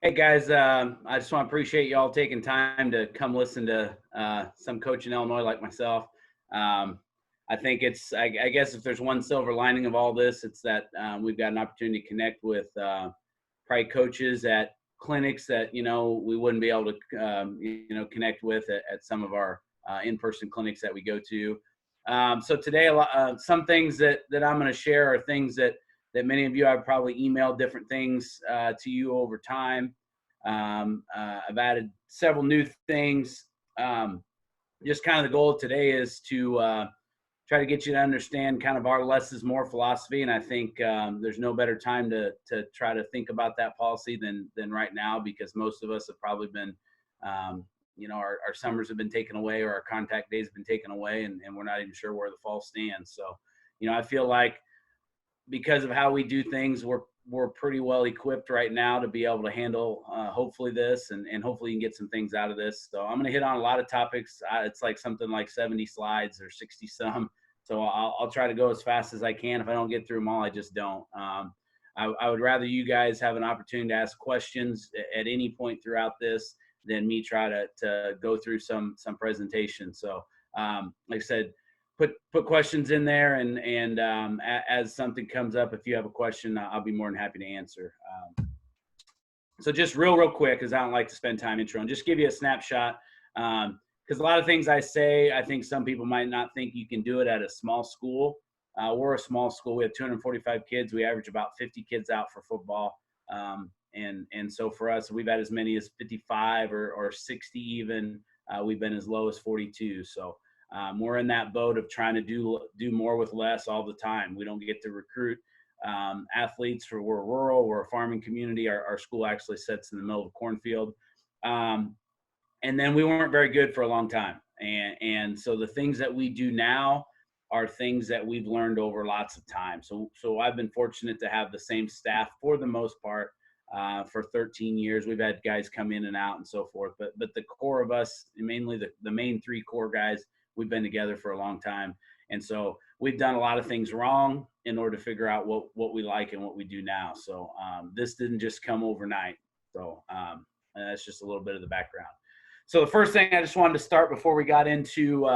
Hey guys, I just want to appreciate y'all taking time to come listen to some coach in Illinois like myself. I think I guess if there's one silver lining of all this, it's that we've got an opportunity to connect with probably coaches at clinics that we wouldn't be able to connect with at some of our in-person clinics that we go to. So today, some things that I'm going to share are things that many of you, I've probably emailed different things to you over time. I've added several new things. Just kind of the goal of today is to try to get you to understand kind of our less is more philosophy. And I think there's no better time to try to think about that policy than right now, because most of us have probably been, our summers have been taken away, or our contact days have been taken away, and we're not even sure where the fall stands. So, I feel like because of how we do things, we're pretty well equipped right now to be able to handle hopefully this, and hopefully you can get some things out of this. So I'm going to hit on a lot of topics. It's like something like 70 slides or 60 some. So I'll try to go as fast as I can. If I don't get through them all, I just don't. I would rather you guys have an opportunity to ask questions at any point throughout this than me try to go through some presentation. So like I said, put questions in there, and as something comes up, if you have a question, I'll be more than happy to answer. So just real quick, because I don't like to spend time intro, and just give you a snapshot, because a lot of things I say, I think some people might not think you can do it at a small school. We're a small school. We have 245 kids. We average about 50 kids out for football. And so for us, we've had as many as 55 or 60 even. We've been as low as 42. So we're in that boat of trying to do more with less all the time. We don't get to recruit athletes. We're rural. We're a farming community. Our school actually sits in the middle of a cornfield. And then we weren't very good for a long time. And so the things that we do now are things that we've learned over lots of time. So I've been fortunate to have the same staff for the most part for 13 years. We've had guys come in and out and so forth, but the core of us, mainly the main three core guys, we've been together for a long time. And so we've done a lot of things wrong in order to figure out what we like and what we do now. So this didn't just come overnight. So that's just a little bit of the background. So the first thing I just wanted to start before we got into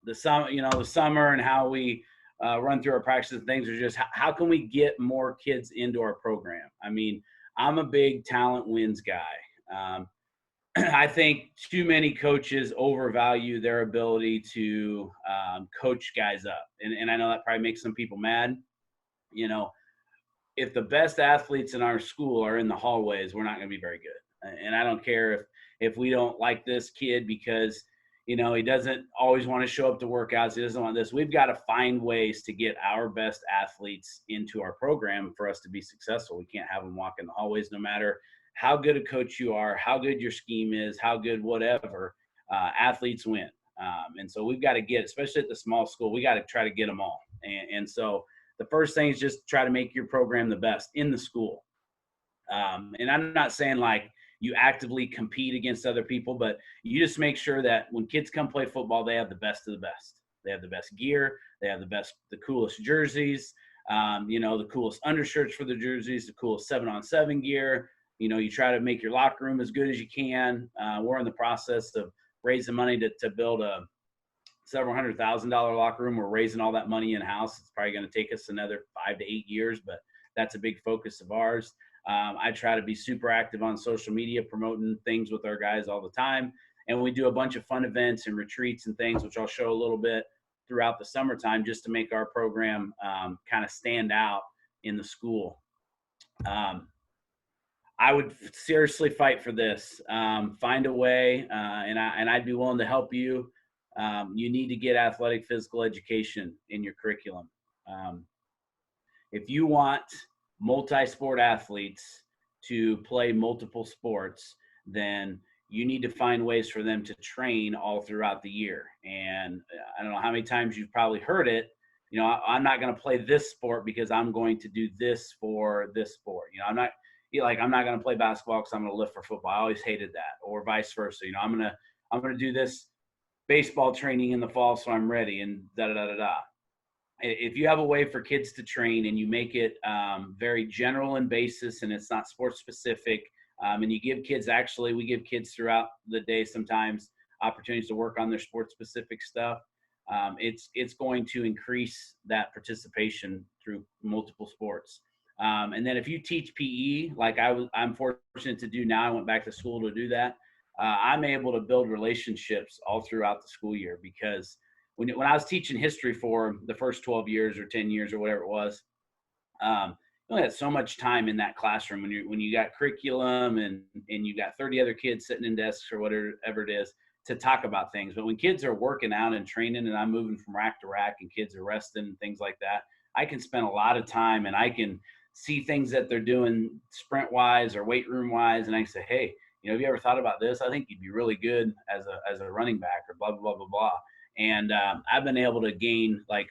the summer and how we run through our practices and things, are just how can we get more kids into our program? I mean, I'm a big talent wins guy. I think too many coaches overvalue their ability to coach guys up. And I know that probably makes some people mad. If the best athletes in our school are in the hallways, we're not going to be very good. And I don't care if we don't like this kid because, he doesn't always want to show up to workouts. He doesn't want this. We've got to find ways to get our best athletes into our program for us to be successful. We can't have them walk in the hallways, no matter how good a coach you are, how good your scheme is, how good whatever, athletes win. And so we've got to get, especially at the small school, we got to try to get them all. And so the first thing is just try to make your program the best in the school. And I'm not saying like you actively compete against other people, but you just make sure that when kids come play football, they have the best of the best. They have the best gear. They have the coolest jerseys, the coolest undershirts for the jerseys, the coolest 7-on-7 gear. You try to make your locker room as good as you can. We're in the process of raising money to build a several $100,000 locker room. We're raising all that money in-house. It's probably going to take us another 5 to 8 years, but that's a big focus of ours. I try to be super active on social media, promoting things with our guys all the time. And we do a bunch of fun events and retreats and things, which I'll show a little bit throughout the summertime, just to make our program kind of stand out in the school. I would seriously fight for this. Find a way, and I'd be willing to help you. You need to get athletic physical education in your curriculum. If you want multi-sport athletes to play multiple sports, then you need to find ways for them to train all throughout the year. And I don't know how many times you've probably heard it, I'm not going to play this sport because I'm going to do this for this sport. I'm not going to play basketball because I'm going to lift for football. I always hated that, or vice versa. I'm going to do this baseball training in the fall so I'm ready, and da-da-da-da-da. if you have a way for kids to train and you make it very general in basis and it's not sports specific, and you give kids, actually, we give kids throughout the day sometimes opportunities to work on their sports specific stuff. It's going to increase that participation through multiple sports. And then if you teach PE, like I'm fortunate to do now, I went back to school to do that. I'm able to build relationships all throughout the school year, because when I was teaching history for the first 12 years or 10 years or whatever it was, you only had so much time in that classroom when you got curriculum and you got 30 other kids sitting in desks or whatever it is to talk about things. But when kids are working out and training and I'm moving from rack to rack and kids are resting and things like that, I can spend a lot of time and I can see things that they're doing sprint wise or weight room wise. And I say, hey, have you ever thought about this? I think you'd be really good as a running back, or blah, blah, blah, blah, blah. And I've been able to gain, like,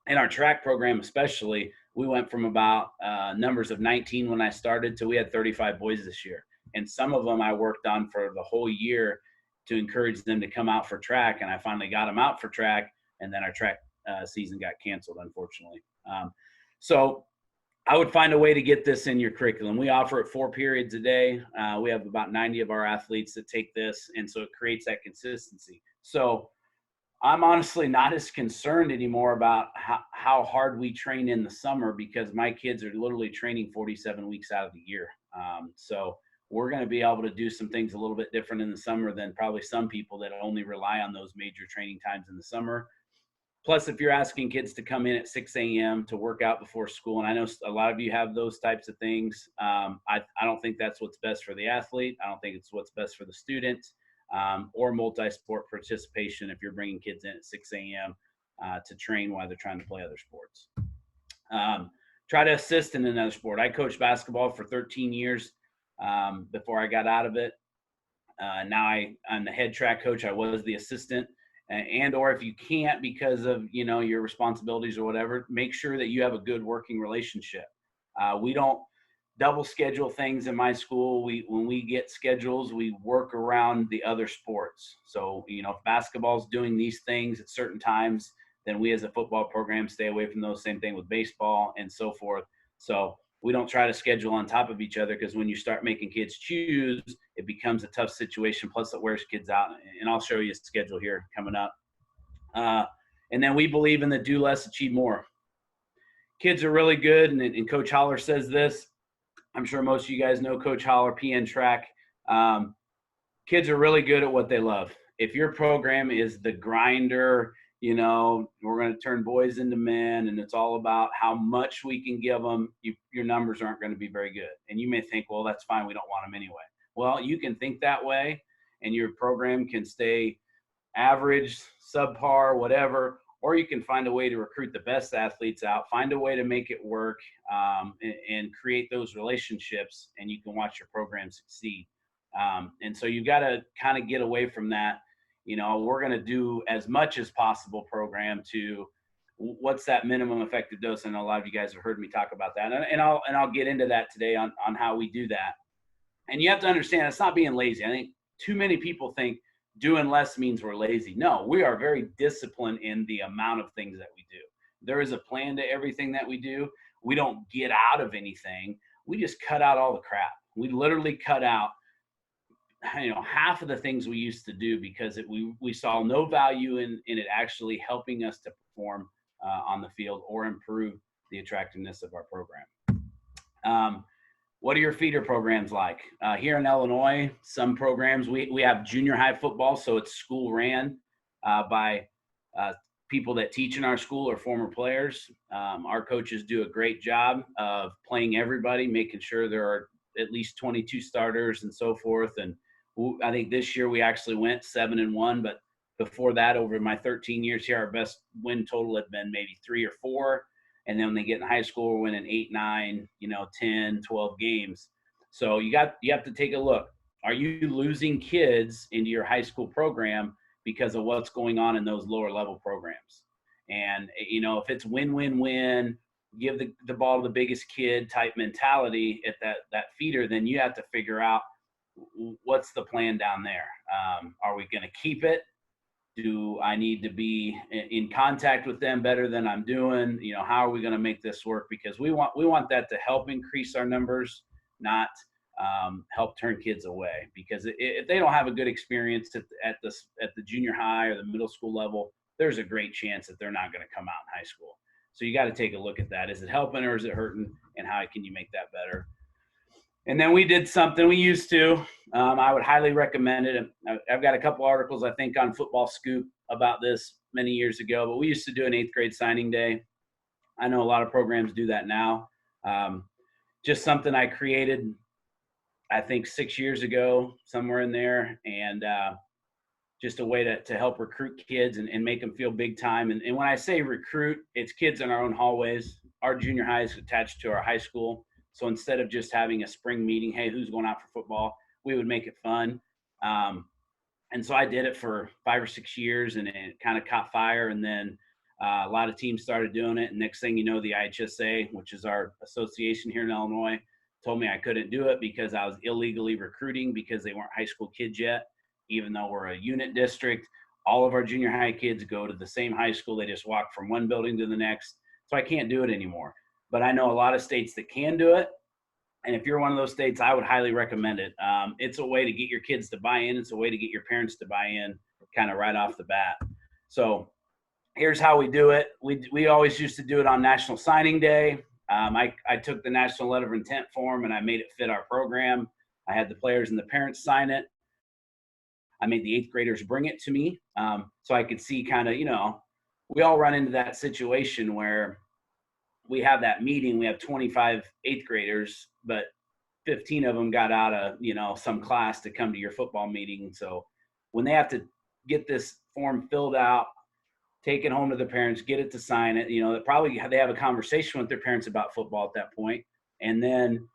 in our track program especially, we went from about numbers of 19 when I started to we had 35 boys this year. And some of them I worked on for the whole year to encourage them to come out for track. And I finally got them out for track. And then our track season got canceled, unfortunately. So I would find a way to get this in your curriculum. We offer it 4 periods a day. We have about 90 of our athletes that take this. And so it creates that consistency. So I'm honestly not as concerned anymore about how hard we train in the summer, because my kids are literally training 47 weeks out of the year. So we're going to be able to do some things a little bit different in the summer than probably some people that only rely on those major training times in the summer. Plus, if you're asking kids to come in at 6 a.m. to work out before school, and I know a lot of you have those types of things, I don't think that's what's best for the athlete. I don't think it's what's best for the student, or multi-sport participation if you're bringing kids in at 6 a.m. To train while they're trying to play other sports. Try to assist in another sport. I coached basketball for 13 years before I got out of it. Now I'm the head track coach. I was the assistant. And or if you can't because of your responsibilities or whatever, make sure that you have a good working relationship. We don't double schedule things in my school. When we get schedules, we work around the other sports. So if basketball's doing these things at certain times, then we as a football program stay away from those. Same thing with baseball and so forth. So we don't try to schedule on top of each other, because when you start making kids choose, it becomes a tough situation. Plus it wears kids out. And I'll show you a schedule here coming up. And then we believe in the do less, achieve more. Kids are really good. And Coach Holler says this. I'm sure most of you guys know Coach Holler, PN track. Kids are really good at what they love. If your program is the grinder, we're going to turn boys into men, and it's all about how much we can give them, your numbers aren't going to be very good. And you may think, well, that's fine, we don't want them anyway. Well, you can think that way, and your program can stay average, subpar, whatever, or you can find a way to recruit the best athletes out, find a way to make it work, and create those relationships, and you can watch your program succeed. And so you've got to kind of get away from that. We're going to do as much as possible program to what's that minimum effective dose. And a lot of you guys have heard me talk about that. And I'll get into that today on how we do that. And you have to understand, it's not being lazy. I think too many people think doing less means we're lazy. No, we are very disciplined in the amount of things that we do. There is a plan to everything that we do. We don't get out of anything. We just cut out all the crap. We literally cut out half of the things we used to do because we saw no value in it actually helping us to perform on the field or improve the attractiveness of our program. What are your feeder programs like? Here in Illinois, some programs, we have junior high football, so it's school ran by people that teach in our school or former players. Our coaches do a great job of playing everybody, making sure there are at least 22 starters and so forth. And I think this year we actually went 7-1, but before that, over my 13 years here, our best win total had been maybe 3 or 4. And then when they get in high school, we're winning 8, 9, 10, 12 games. So you have to take a look. Are you losing kids into your high school program because of what's going on in those lower level programs? And, if it's win, win, win, give the ball to the biggest kid type mentality at that feeder, then you have to figure out what's the plan down there. Are we going to keep it? Do I need to be in contact with them better than I'm doing? How are we going to make this work? Because we want that to help increase our numbers, not help turn kids away. Because if they don't have a good experience at the junior high or the middle school level, there's a great chance that they're not going to come out in high school. So you got to take a look at that. Is it helping or is it hurting? And how can you make that better? And then we did something we used to. I would highly recommend it. I've got a couple articles, I think, on Football Scoop about this many years ago, but we used to do an 8th grade signing day. I know a lot of programs do that now. Just something I created, I think, 6 years ago, somewhere in there, and just a way to help recruit kids and make them feel big time. And when I say recruit, it's kids in our own hallways. Our junior high is attached to our high school. So instead of just having a spring meeting, hey, who's going out for football, we would make it fun. And so I did it for 5 or 6 years, and it kind of caught fire. And then a lot of teams started doing it. And next thing you know, the IHSA, which is our association here in Illinois, told me I couldn't do it because I was illegally recruiting because they weren't high school kids yet. Even though we're a unit district, all of our junior high kids go to the same high school. They just walk from one building to the next. So I can't do it anymore. But I know a lot of states that can do it. And if you're one of those states, I would highly recommend it. It's a way to get your kids to buy in. It's a way to get your parents to buy in kind of right off the bat. So here's how we do it. We always used to do it on National Signing Day. I took the National Letter of Intent form and I made it fit our program. I had the players and the parents sign it. I made the 8th graders bring it to me so I could see kind of, we all run into that situation where we have that meeting. We have 25 8th graders, but 15 of them got out of, some class to come to your football meeting. So when they have to get this form filled out, take it home to the parents, get it to sign it, probably they have a conversation with their parents about football at that point, and then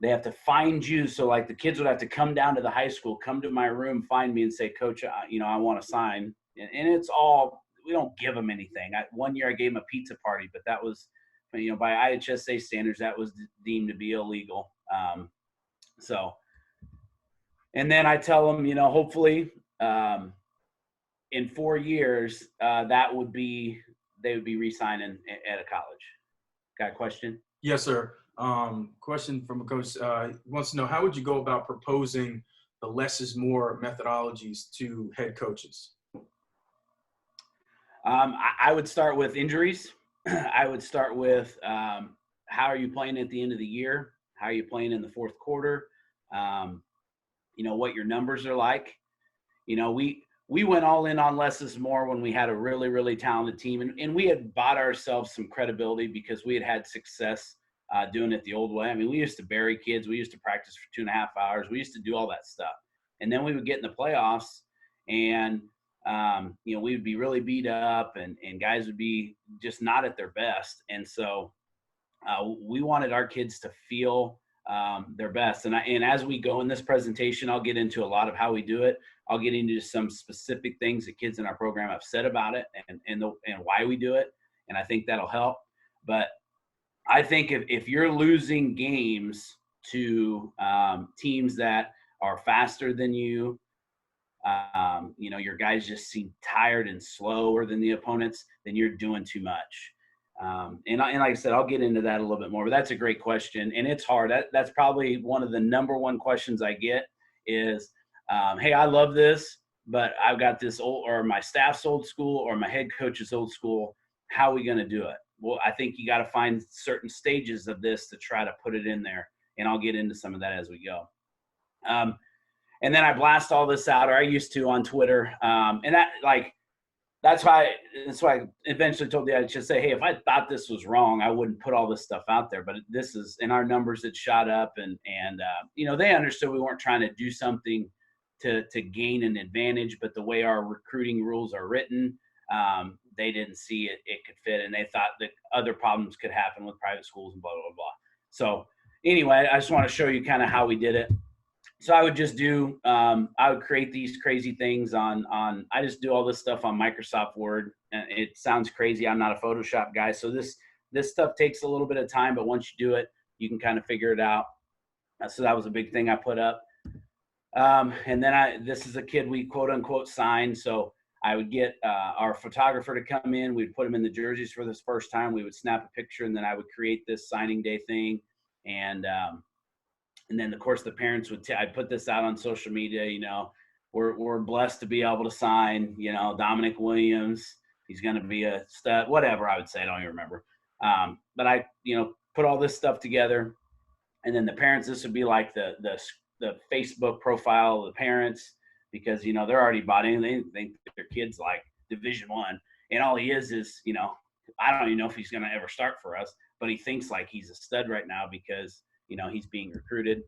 they have to find you. So like the kids would have to come down to the high school, come to my room, find me and say, Coach, I want to sign. And it's all, we don't give them anything. One year I gave them a pizza party, but that was, by IHSA standards, that was deemed to be illegal. And then I tell them, hopefully in 4 years, they would be re-signing at a college. Got a question? Yes, sir. Question from a coach wants to know, how would you go about proposing the less is more methodologies to head coaches? I would start with injuries. I would start with how are you playing at the end of the year? How are you playing in the fourth quarter? What your numbers are like. We went all in on less is more when we had a really, really talented team. And we had bought ourselves some credibility because we had success doing it the old way. I mean, we used to bury kids. We used to practice for 2.5 hours. We used to do all that stuff. And then we would get in the playoffs and, we would be really beat up and guys would be just not at their best. And so we wanted our kids to feel their best. And as we go in this presentation, I'll get into a lot of how we do it. I'll get into some specific things that kids in our program have said about it and why we do it. And I think that'll help. But I think if you're losing games to teams that are faster than you, your guys just seem tired and slower than the opponents, then you're doing too much. And like I said, I'll get into that a little bit more, but that's a great question. And it's hard. That's probably one of the number one questions I get is, hey, I love this, but I've got this or my staff's old school or my head coach is old school. How are we going to do it? Well, I think you got to find certain stages of this to try to put it in there. And I'll get into some of that as we go. And then I blast all this out, or I used to on Twitter. And that's why I eventually told the IHSA, hey, if I thought this was wrong, I wouldn't put all this stuff out there. But this is in our numbers, it shot up. And they understood we weren't trying to do something to gain an advantage. But the way our recruiting rules are written, they didn't see it could fit. And they thought that other problems could happen with private schools and blah, blah, blah. So anyway, I just want to show you kind of how we did it. So I would just do, I would create these crazy things I just do all this stuff on Microsoft Word. And it sounds crazy. I'm not a Photoshop guy. So this stuff takes a little bit of time, but once you do it, you can kind of figure it out. So that was a big thing I put up. And then this is a kid we quote unquote signed. So I would get our photographer to come in. We'd put him in the jerseys for this first time. We would snap a picture, and then I would create this signing day thing. And then, of course, the parents would I'd put this out on social media. We're blessed to be able to sign, Dominic Williams. He's going to be a stud, whatever I would say. I don't even remember. But I, put all this stuff together. And then the parents, this would be like the Facebook profile of the parents, because, they're already bought in. They think their kid's like Division I. And all he is, I don't even know if he's going to ever start for us, but he thinks like he's a stud right now because, he's being recruited.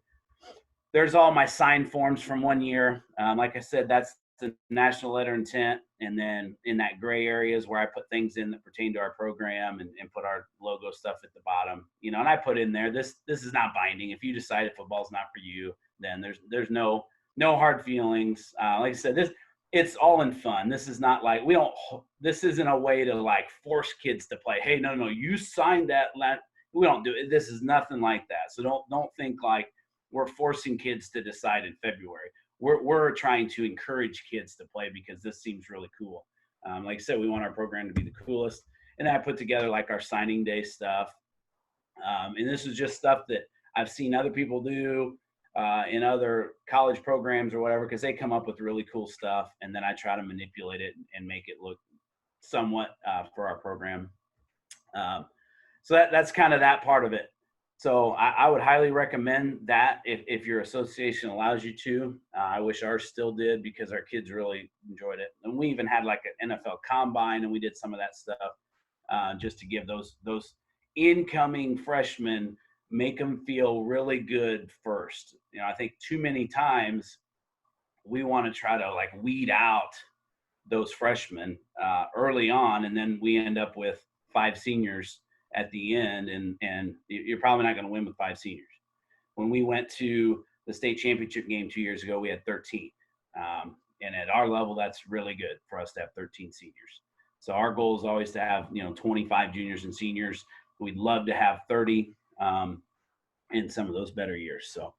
There's all my signed forms from one year. Like I said, that's the national letter intent. And then in that gray area is where I put things in that pertain to our program and put our logo stuff at the bottom, and I put in there, this is not binding. If you decide football's not for you, then there's no hard feelings. Like I said, it's all in fun. This is not like, this isn't a way to like force kids to play. Hey, no, you signed that. We don't do it. This is nothing like that. So don't think like we're forcing kids to decide in February. We're trying to encourage kids to play because this seems really cool. Like I said, we want our program to be the coolest. And I put together like our signing day stuff. And this is just stuff that I've seen other people do in other college programs or whatever, because they come up with really cool stuff. And then I try to manipulate it and make it look somewhat for our program. So that's kind of that part of it. So I would highly recommend that if your association allows you to. I wish ours still did, because our kids really enjoyed it. And we even had like an NFL combine, and we did some of that stuff just to give those incoming freshmen, make them feel really good first. I think too many times we want to try to like weed out those freshmen early on, and then we end up with 5 seniors at the end, and you're probably not going to win with 5 seniors. When we went to the state championship game 2 years ago, we had 13. And at our level, that's really good for us to have 13 seniors. So our goal is always to have, 25 juniors and seniors. We'd love to have 30 in some of those better years. So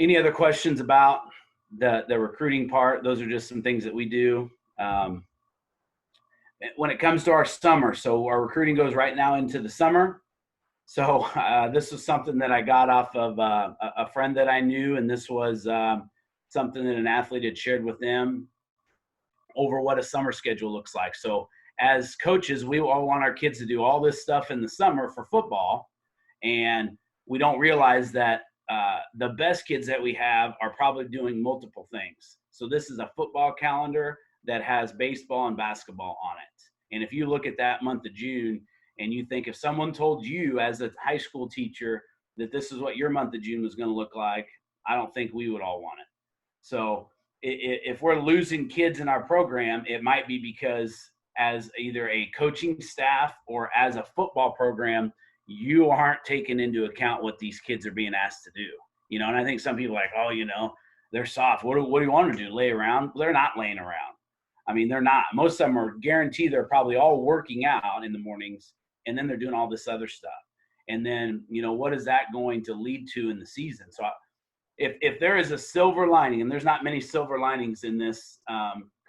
any other questions about the recruiting part? Those are just some things that we do. When it comes to our summer, so our recruiting goes right now into the summer. So this was something that I got off of a friend that I knew, and this was something that an athlete had shared with them over what a summer schedule looks like. So as coaches, we all want our kids to do all this stuff in the summer for football, and we don't realize that the best kids that we have are probably doing multiple things. So this is a football calendar that has baseball and basketball on it. And if you look at that month of June and you think, if someone told you as a high school teacher that this is what your month of June was going to look like, I don't think we would all want it. So if we're losing kids in our program, it might be because as either a coaching staff or as a football program, you aren't taking into account what these kids are being asked to do. And I think some people are like, oh, they're soft. What do you want to do? Lay around? They're not laying around. I mean, they're not. Most of them are guaranteed they're probably all working out in the mornings, and then they're doing all this other stuff. And then, what is that going to lead to in the season? So if there is a silver lining, and there's not many silver linings in this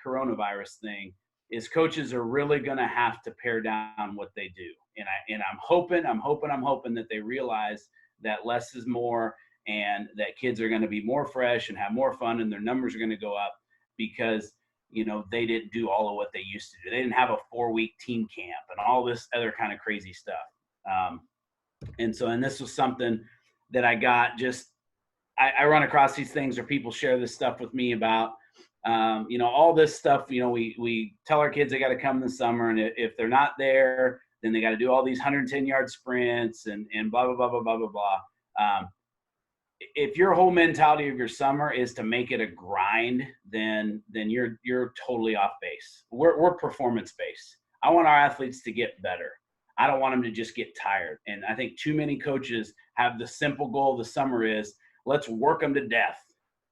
coronavirus thing, is coaches are really going to have to pare down what they do. And I'm hoping that they realize that less is more, and that kids are going to be more fresh and have more fun, and their numbers are going to go up because they didn't do all of what they used to do. They didn't have a 4-week team camp and all this other kind of crazy stuff. And this was something that I got I run across these things, or people share this stuff with me about, all this stuff. We tell our kids they got to come in the summer, and if they're not there, then they got to do all these 110-yard sprints and blah, blah, blah, blah, blah, blah, blah. If your whole mentality of your summer is to make it a grind, then you're totally off base. We're performance based. I want our athletes to get better. I don't want them to just get tired. And I think too many coaches have the simple goal of the summer is, let's work them to death,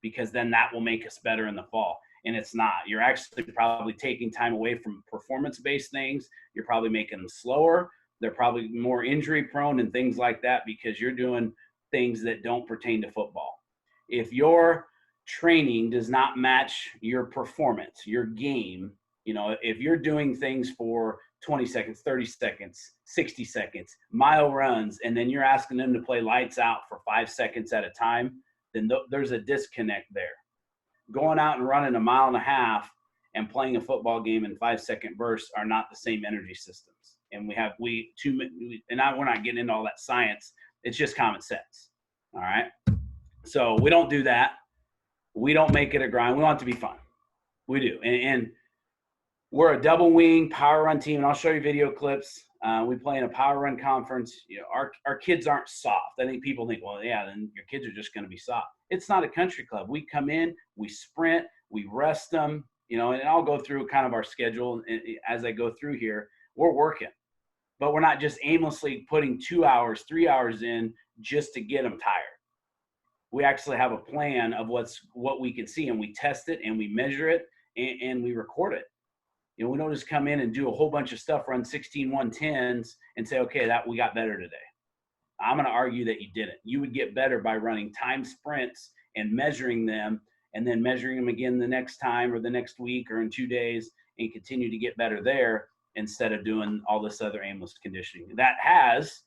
because then that will make us better in the fall. And it's not. You're actually probably taking time away from performance-based things. You're probably making them slower. They're probably more injury prone and things like that, because you're doing things that don't pertain to football. If your training does not match your performance, your game, If you're doing things for 20 seconds, 30 seconds, 60 seconds, mile runs, and then you're asking them to play lights out for 5 seconds at a time, then there's a disconnect there. Going out and running a mile and a half and playing a football game in 5-second bursts are not the same energy systems. And we're not getting into all that science. It's just common sense. All right. So we don't do that. We don't make it a grind. We want it to be fun. We do. And we're a double wing power run team. And I'll show you video clips. We play in a power run conference. Our kids aren't soft. I think people think, well, yeah, then your kids are just going to be soft. It's not a country club. We come in, we sprint, we rest them, and I'll go through kind of our schedule as I go through here. We're working, but we're not just aimlessly putting 2 hours, 3 hours in just to get them tired. We actually have a plan of what we can see, and we test it and we measure it and we record it. We don't just come in and do a whole bunch of stuff, run 16 110s and say, okay, that we got better today. I'm going to argue that you didn't. You would get better by running time sprints and measuring them, and then measuring them again the next time or the next week or in 2 days, and continue to get better there instead of doing all this other aimless conditioning. That has,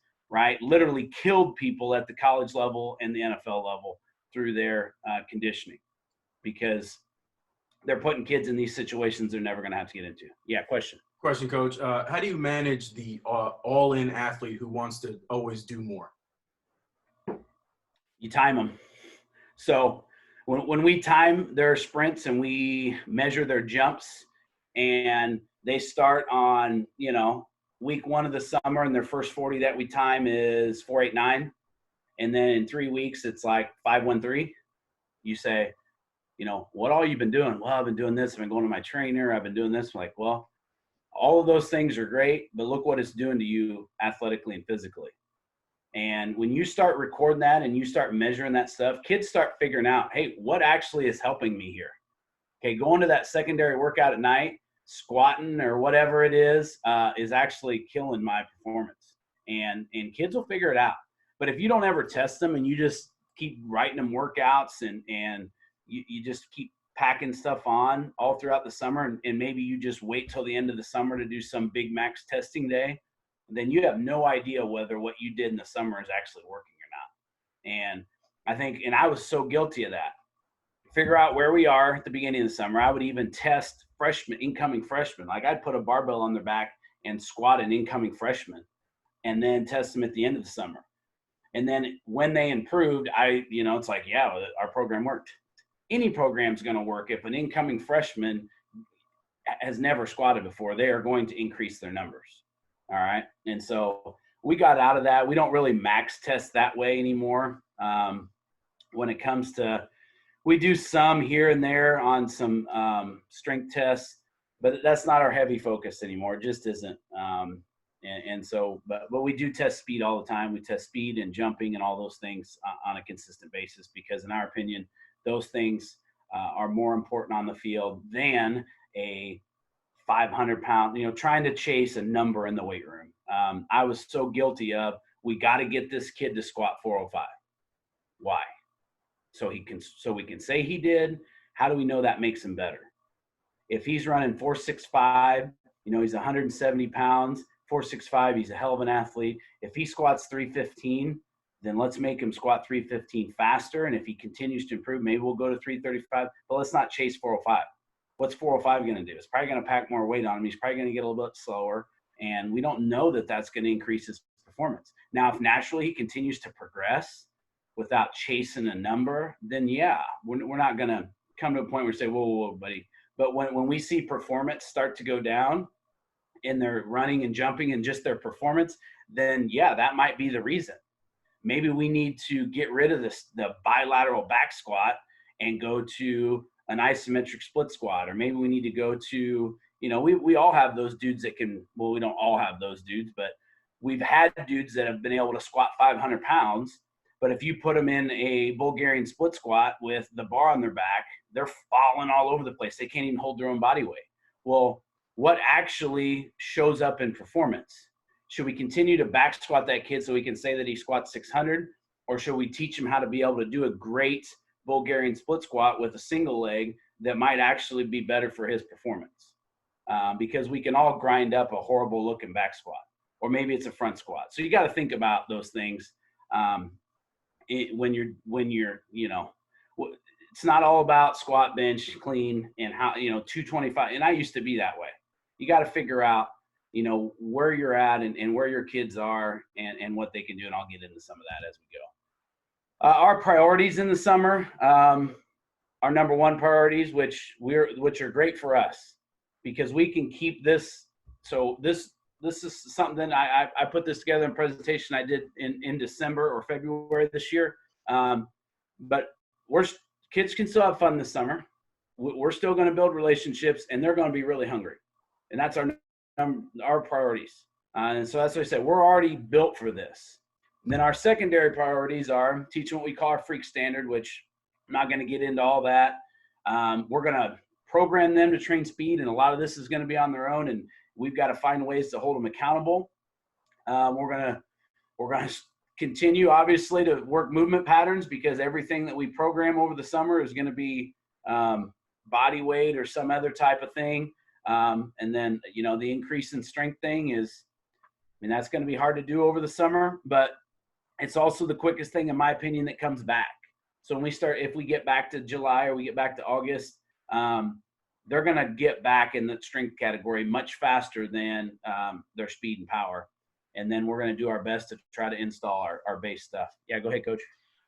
literally killed people at the college level and the NFL level through their conditioning, because they're putting kids in these situations they're never going to have to get into. Yeah, question. Question, Coach. How do you manage the all-in athlete who wants to always do more? You time them. So when we time their sprints and we measure their jumps, and they start on, week 1 of the summer, and their first 40 that we time is 4.89. And then in 3 weeks, it's like 5.13. You say, what all you've been doing? Well, I've been doing this. I've been going to my trainer. I've been doing this. I'm like, well, all of those things are great, but look what it's doing to you athletically and physically. And when you start recording that and you start measuring that stuff, kids start figuring out, hey, what actually is helping me here? Okay, going to that secondary workout at night, squatting or whatever it is actually killing my performance. And kids will figure it out. But if you don't ever test them and you just keep writing them workouts and you just keep packing stuff on all throughout the summer, and maybe you just wait till the end of the summer to do some big max testing day, then you have no idea whether what you did in the summer is actually working or not. And I think, and I was so guilty of that. Figure out where we are at the beginning of the summer. I would even test incoming freshmen. Like, I'd put a barbell on their back and squat an incoming freshman, and then test them at the end of the summer. And then when they improved, it's like, yeah, our program worked. Any program's going to work if an incoming freshman has never squatted before. They are going to increase their numbers. All right. And so we got out of that. We don't really max test that way anymore. When it comes to, we do some here and there on some strength tests, but that's not our heavy focus anymore. It just isn't. But we do test speed all the time. We test speed and jumping and all those things on a consistent basis, because in our opinion, those things are more important on the field than a 500-pound, trying to chase a number in the weight room. I was so guilty of, we got to get this kid to squat 405. Why? So we can say he did. How do we know that makes him better? If he's running 465, he's 170 pounds, 465, he's a hell of an athlete. If he squats 315, then let's make him squat 315 faster. And if he continues to improve, maybe we'll go to 335, but let's not chase 405. What's 405 going to do? It's probably going to pack more weight on him. He's probably going to get a little bit slower. And we don't know that that's going to increase his performance. Now, if naturally he continues to progress without chasing a number, then yeah, we're not going to come to a point where we say, whoa, buddy. But when we see performance start to go down in their running and jumping and just their performance, then yeah, that might be the reason. Maybe we need to get rid of the bilateral back squat and go to an isometric split squat, or maybe we need to go to, we all have those dudes that can, well, we don't all have those dudes, but we've had dudes that have been able to squat 500 pounds. But if you put them in a Bulgarian split squat with the bar on their back, they're falling all over the place. They can't even hold their own body weight. Well, what actually shows up in performance? Should we continue to back squat that kid so we can say that he squats 600? Or should we teach him how to be able to do a great Bulgarian split squat with a single leg that might actually be better for his performance? because we can all grind up a horrible looking back squat, or maybe it's a front squat. So you got to think about those things when you're, it's not all about squat, bench, clean, and how, 225. And I used to be that way. You got to figure out, where you're at and where your kids are and what they can do. And I'll get into some of that as we go. Our priorities in the summer, our number one priorities, which are great for us because we can keep this. So this is something I put this together in a presentation I did in December or February this year. But kids can still have fun this summer. We're still going to build relationships, and they're going to be really hungry. And that's our priorities. And so that's what I said. We're already built for this. And then our secondary priorities are teaching what we call our freak standard, which I'm not going to get into all that. We're going to program them to train speed, and a lot of this is going to be on their own, and we've got to find ways to hold them accountable. We're going to continue, obviously, to work movement patterns because everything that we program over the summer is going to be body weight or some other type of thing. And then, the increase in strength thing that's going to be hard to do over the summer, but it's also the quickest thing, in my opinion, that comes back. So when if we get back to July or we get back to August, they're going to get back in the strength category much faster than their speed and power. And then we're going to do our best to try to install our base stuff. Yeah, go ahead, Coach.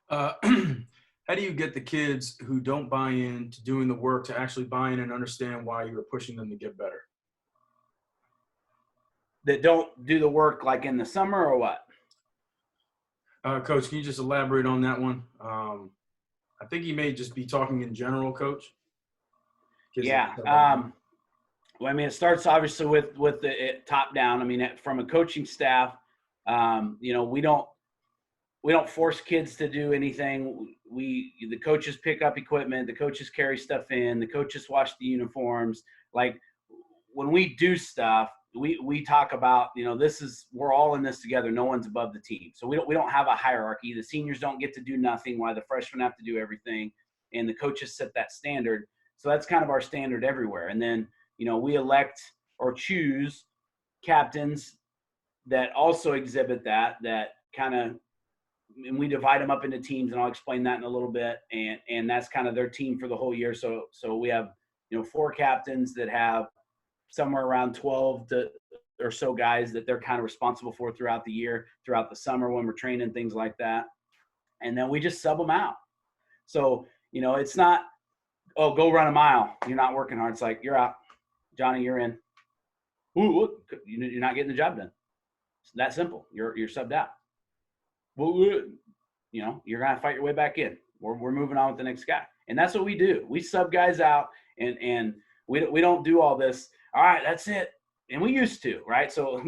How do you get the kids who don't buy in to doing the work to actually buy in and understand why you're pushing them to get better? That don't do the work like in the summer or what? Coach, can you just elaborate on that one? I think you may just be talking in general, Coach. Yeah. Well, it starts obviously with the top down. From a coaching staff, we don't force kids to do anything. The coaches pick up equipment, the coaches carry stuff in, the coaches wash the uniforms. Like when we do stuff, we talk about, we're all in this together. No one's above the team. So we don't have a hierarchy. The seniors don't get to do nothing while the freshmen have to do everything. And the coaches set that standard. So that's kind of our standard everywhere. And then, we elect or choose captains that also exhibit that kind of, and we divide them up into teams, and I'll explain that in a little bit. And that's kind of their team for the whole year. So we have, 4 captains that have somewhere around 12 or so guys that they're kind of responsible for throughout the year, throughout the summer when we're training, things like that. And then we just sub them out. So, it's not, oh, go run a mile. You're not working hard. It's like, you're out. Johnny, you're in. Ooh, you're not getting the job done. It's that simple. You're subbed out. Well, you're going to fight your way back in. We're moving on with the next guy. And that's what we do. We sub guys out, and we don't do all this. All right, that's it. And we used to, right? So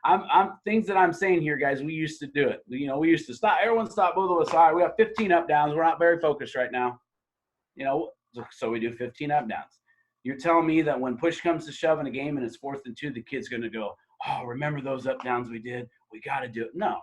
I'm things that I'm saying here, guys, we used to do it. We used to stop. Everyone stop, both of us. All right, we have 15 up downs. We're not very focused right now. So we do 15 up downs. You're telling me that when push comes to shove in a game and it's 4th and 2, the kid's going to go, oh, remember those up downs we did? We got to do it. No,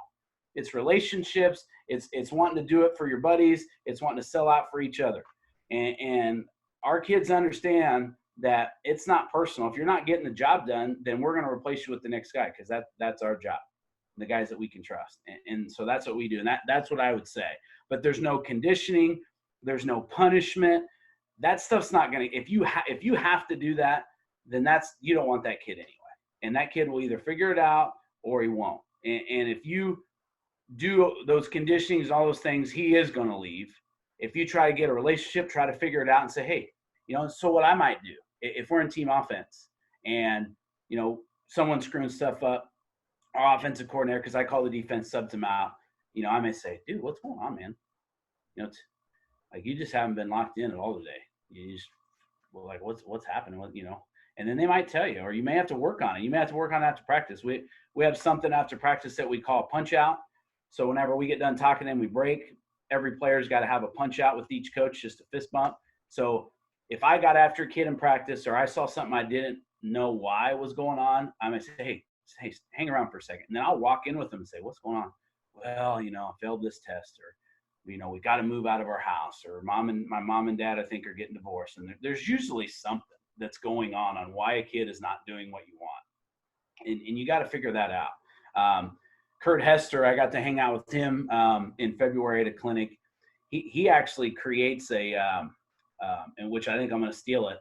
it's relationships. It's wanting to do it for your buddies. It's wanting to sell out for each other. And our kids understand that it's not personal. If you're not getting the job done, then we're going to replace you with the next guy because that's our job, the guys that we can trust. And so that's what we do. And that's what I would say. But there's no conditioning. There's no punishment. That stuff's not going to – if you have to do that, then you don't want that kid anyway. And that kid will either figure it out or he won't. And if you do those conditionings and all those things, he is going to leave. If you try to get a relationship, try to figure it out and say, hey, so what I might do if we're in team offense and, someone's screwing stuff up, our offensive coordinator, because I call the defense, subs him out, I may say, dude, what's going on, man? It's like you just haven't been locked in at all today. You just, like, what's happening? And then they might tell you, or you may have to work on it. You may have to work on it after practice. We have something after practice that we call a punch out. So whenever we get done talking and we break, every player's got to have a punch out with each coach, just a fist bump. So if I got after a kid in practice or I saw something I didn't know why was going on, I might say, hey, hang around for a second. And then I'll walk in with them and say, what's going on? Well, I failed this test, or, we got to move out of our house, or my mom and dad, I think, are getting divorced. And there's usually something. that's going on why a kid is not doing what you want. And you got to figure that out. Kurt Hester, I got to hang out with him in February at a clinic. He actually creates in which I think I'm going to steal it,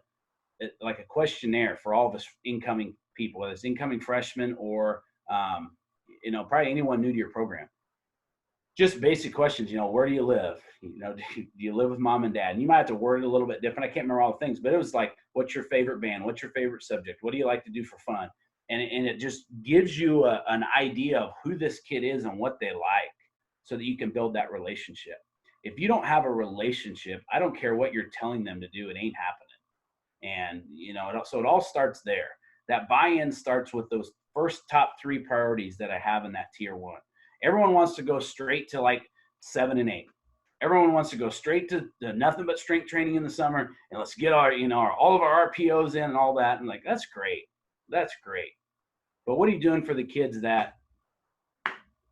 like a questionnaire for all of us incoming people, whether it's incoming freshmen or, probably anyone new to your program. Just basic questions, where do you live? Do you live with mom and dad? And you might have to word it a little bit different. I can't remember all the things, but it was like, what's your favorite band? What's your favorite subject? What do you like to do for fun? And it just gives you an idea of who this kid is and what they like so that you can build that relationship. If you don't have a relationship, I don't care what you're telling them to do, it ain't happening. And, so it all starts there. That buy-in starts with those first top 3 priorities that I have in that tier 1. Everyone wants to go straight to like 7 and 8. Everyone wants to go straight to nothing but strength training in the summer, and let's get all of our RPOs in and all that. And like, that's great. That's great. But what are you doing for the kids that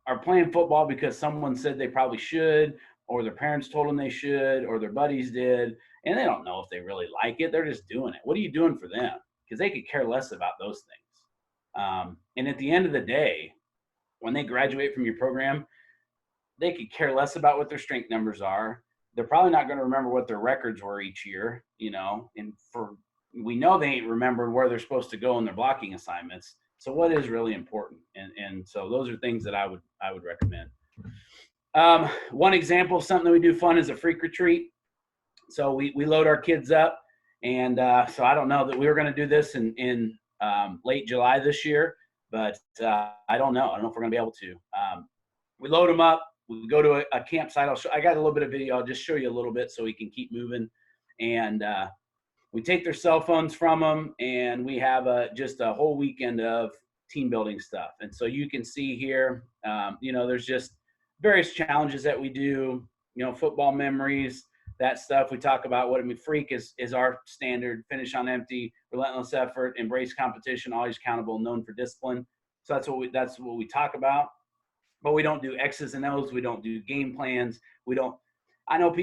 are playing football because someone said they probably should, or their parents told them they should, or their buddies did, and they don't know if they really like it. They're just doing it. What are you doing for them? Because they could care less about those things. And at the end of the day, when they graduate from your program, they could care less about what their strength numbers are. They're probably not going to remember what their records were each year, and we know they ain't remembering where they're supposed to go in their blocking assignments. So what is really important? And so those are things that I would recommend. One example of something that we do fun is a freak retreat. So we load our kids up, and so I don't know that we were going to do this in late July this year, but I don't know. I don't know if we're going to be able to. We load them up. We go to a campsite. I got a little bit of video. I'll just show you a little bit so we can keep moving. And we take their cell phones from them, and we have just a whole weekend of team building stuff. And so you can see here, there's just various challenges that we do, football memories, that stuff. We talk about freak is our standard: finish on empty, relentless effort, embrace competition, always accountable, known for discipline. So that's what we talk about. But we don't do X's and O's. We don't do game plans. I know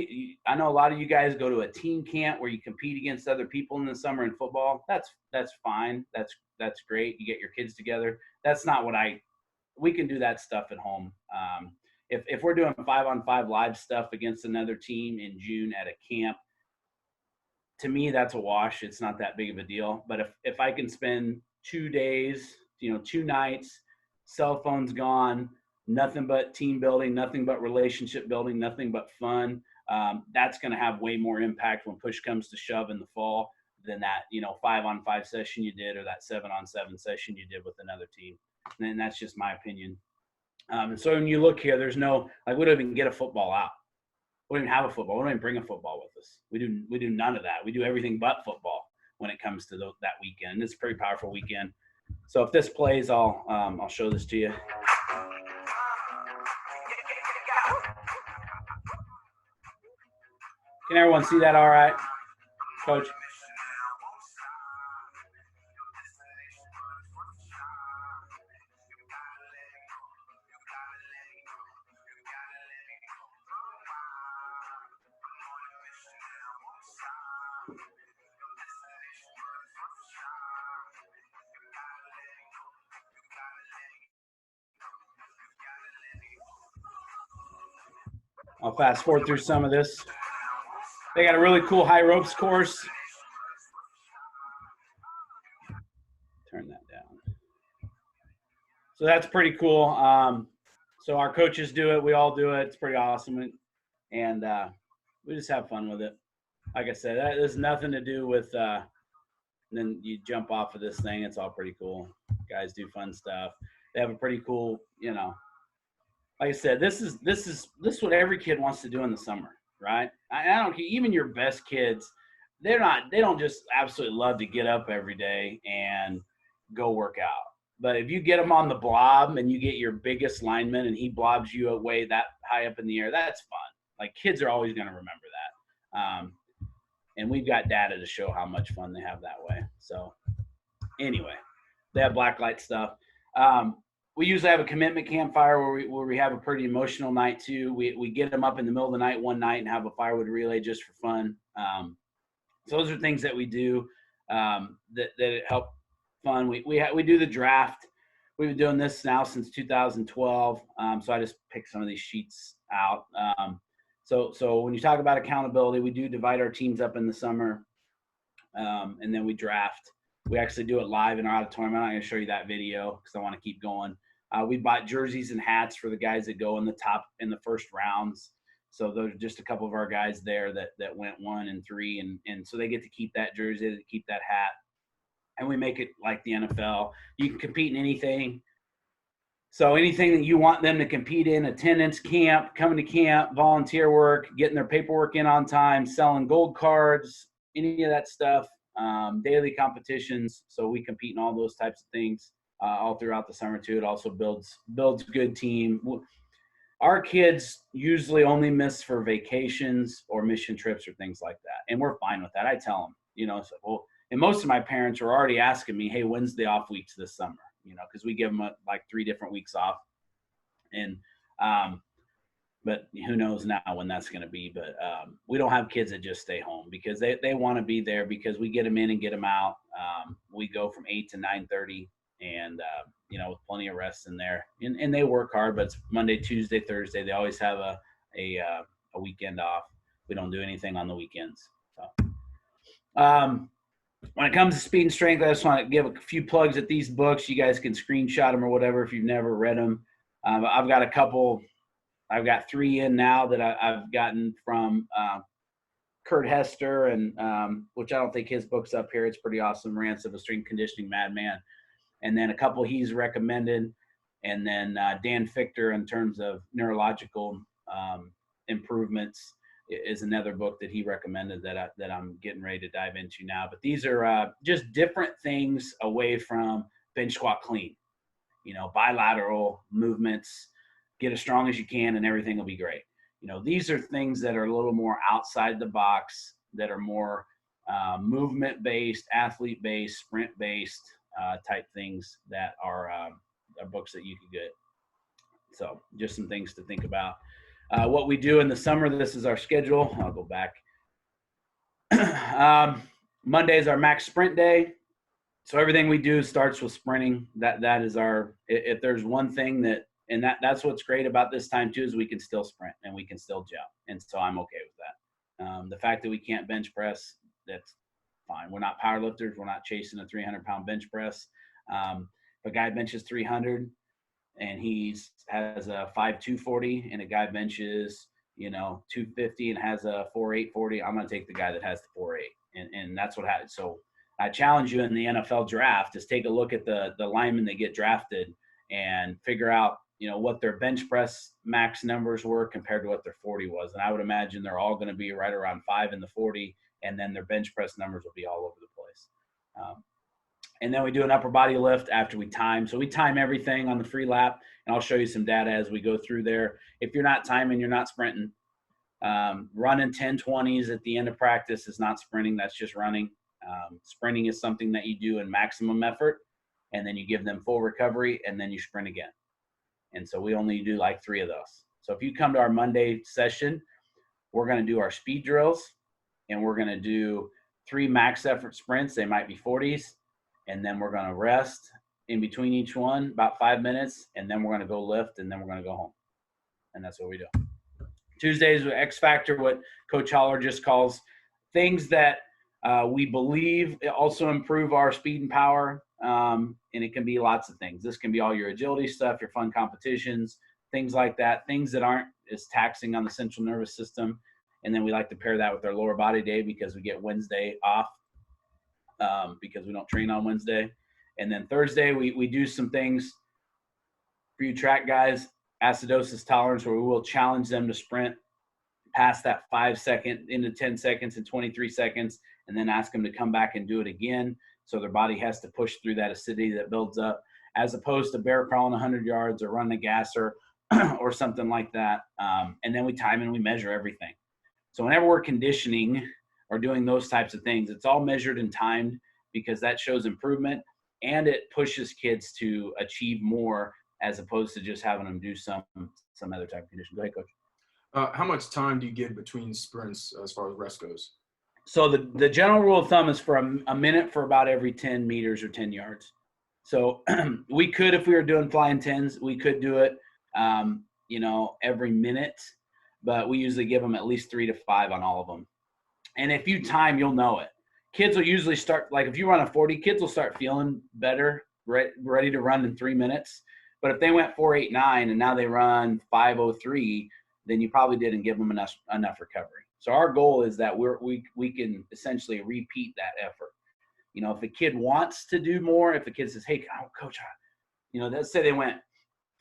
a lot of you guys go to a team camp where you compete against other people in the summer in football. That's fine. That's great. You get your kids together. That's not what we can do that stuff at home. If we're doing 5-on-5 live stuff against another team in June at a camp, to me, that's a wash. It's not that big of a deal. But if I can spend 2 days, 2 nights, cell phones gone, nothing but team building, nothing but relationship building, nothing but fun, that's going to have way more impact when push comes to shove in the fall than that 5-on-5 session you did, or that 7-on-7 session you did with another team. And that's just my opinion. And so when you look here, there's no, we don't even get a football out. We don't even have a football. We don't even bring a football with us. We do none of that. We do everything but football when it comes to that weekend. It's a pretty powerful weekend. So if this plays, I'll show this to you. Can everyone see that all right, Coach? I'll fast forward through some of this. They got a really cool high ropes course. Turn that down. So that's pretty cool. So our coaches do it. We all do it. It's pretty awesome. And we just have fun with it. Like I said, that has nothing to do with then you jump off of this thing. It's all pretty cool. Guys do fun stuff. They have a pretty cool, like I said, this is what every kid wants to do in the summer, right? I don't care, even your best kids, they don't just absolutely love to get up every day and go work out. But if you get them on the blob and you get your biggest lineman and he blobs you away that high up in the air, that's fun. Like, kids are always going to remember that. And we've got data to show how much fun they have that way. So anyway, they have blacklight stuff. We usually have a commitment campfire where we have a pretty emotional night too. We get them up in the middle of the night one night and have a firewood relay just for fun. So those are things that we do. that it helped fun. We do the draft. We've been doing this now since 2012. So I just picked some of these sheets out. So when you talk about accountability, we do divide our teams up in the summer, and then we draft. We actually do it live in our auditorium. I'm not going to show you that video because I want to keep going. We bought jerseys and hats for the guys that go in the first rounds. So those are just a couple of our guys there that went 1 and 3, and so they get to keep that jersey, they keep that hat, and we make it like the NFL. You can compete in anything. So anything that you want them to compete in, attendance, camp, coming to camp, volunteer work, getting their paperwork in on time, selling gold cards, any of that stuff, daily competitions. So we compete in all those types of things all throughout the summer too. It also builds a good team. Our kids usually only miss for vacations or mission trips or things like that. And we're fine with that. I tell them, and most of my parents are already asking me, hey, when's the off weeks this summer? Because we give them like 3 different weeks off. And, but who knows now when that's going to be. But we don't have kids that just stay home because they want to be there because we get them in and get them out. We go from 8 to 9:30 and, with plenty of rest in there. And they work hard, but it's Monday, Tuesday, Thursday. They always have a weekend off. We don't do anything on the weekends. So, when it comes to speed and strength, I just want to give a few plugs at these books. You guys can screenshot them or whatever if you've never read them. I've got a couple. I've got 3 in now that I've gotten from Kurt Hester, and which I don't think his book's up here. It's pretty awesome. Rants of a Strength Conditioning Madman. And then a couple he's recommended. And then Dan Fichter in terms of neurological improvements is another book that he recommended that I'm getting ready to dive into now. But these are just different things away from bench squat clean, bilateral movements, get as strong as you can and everything will be great. These are things that are a little more outside the box, that are more movement-based, athlete-based, sprint-based type things that are books that you can get. So just some things to think about. What we do in the summer, this is our schedule. I'll go back. Monday is our max sprint day. So everything we do starts with sprinting. That is if there's one thing that's what's great about this time too, is we can still sprint and we can still jump. And so I'm okay with that. The fact that we can't bench press, that's fine. We're not power lifters. We're not chasing a 300-pound bench press. If a guy benches 300, and he has a 5.2 40, and a guy benches, 250 and has a 4.8 40, I'm going to take the guy that has the 4.8. And that's what happens. So I challenge you in the NFL draft is take a look at the linemen that get drafted and figure out, what their bench press max numbers were compared to what their 40 was. And I would imagine they're all going to be right around 5 in the 40, and then their bench press numbers will be all over the place. And then we do an upper body lift after we time. So we time everything on the free lap, and I'll show you some data as we go through there. If you're not timing, you're not sprinting. Running 10-20s at the end of practice is not sprinting. That's just running. Sprinting is something that you do in maximum effort, and then you give them full recovery, and then you sprint again. And so we only do like 3 of those. So if you come to our Monday session, we're going to do our speed drills, and we're going to do 3 max effort sprints. They might be 40s. And then we're going to rest in between each one, about 5 minutes, and then we're going to go lift, and then we're going to go home. And that's what we do. Tuesdays, X Factor, what Coach Holler just calls things that we believe also improve our speed and power, and it can be lots of things. This can be all your agility stuff, your fun competitions, things like that, things that aren't as taxing on the central nervous system. And then we like to pair that with our lower body day because we get Wednesday off. Because we don't train on Wednesday. And then Thursday, we do some things for you track guys, acidosis tolerance, where we will challenge them to sprint past that 5 second into 10 seconds and 23 seconds, and then ask them to come back and do it again. So their body has to push through that acidity that builds up, as opposed to bear crawling 100 yards or running a gasser or something like that. And then we time and we measure everything. So whenever we're conditioning or doing those types of things, it's all measured and timed because that shows improvement and it pushes kids to achieve more as opposed to just having them do some other type of condition. Go ahead, Coach. How much time do you give between sprints as far as rest goes? So the general rule of thumb is for a minute for about every 10 meters or 10 yards. So we could, if we were doing flying tens, we could do it, every minute, but we usually give them at least 3 to 5 on all of them. And if you time, you'll know it. Kids will usually start, like if you run a 40, kids will start feeling better, ready to run in 3 minutes. But if they went 4.89 and now they run 5.03, then you probably didn't give them enough recovery. So our goal is that we can essentially repeat that effort. If a kid wants to do more, if a kid says, "Hey, coach, let's say they went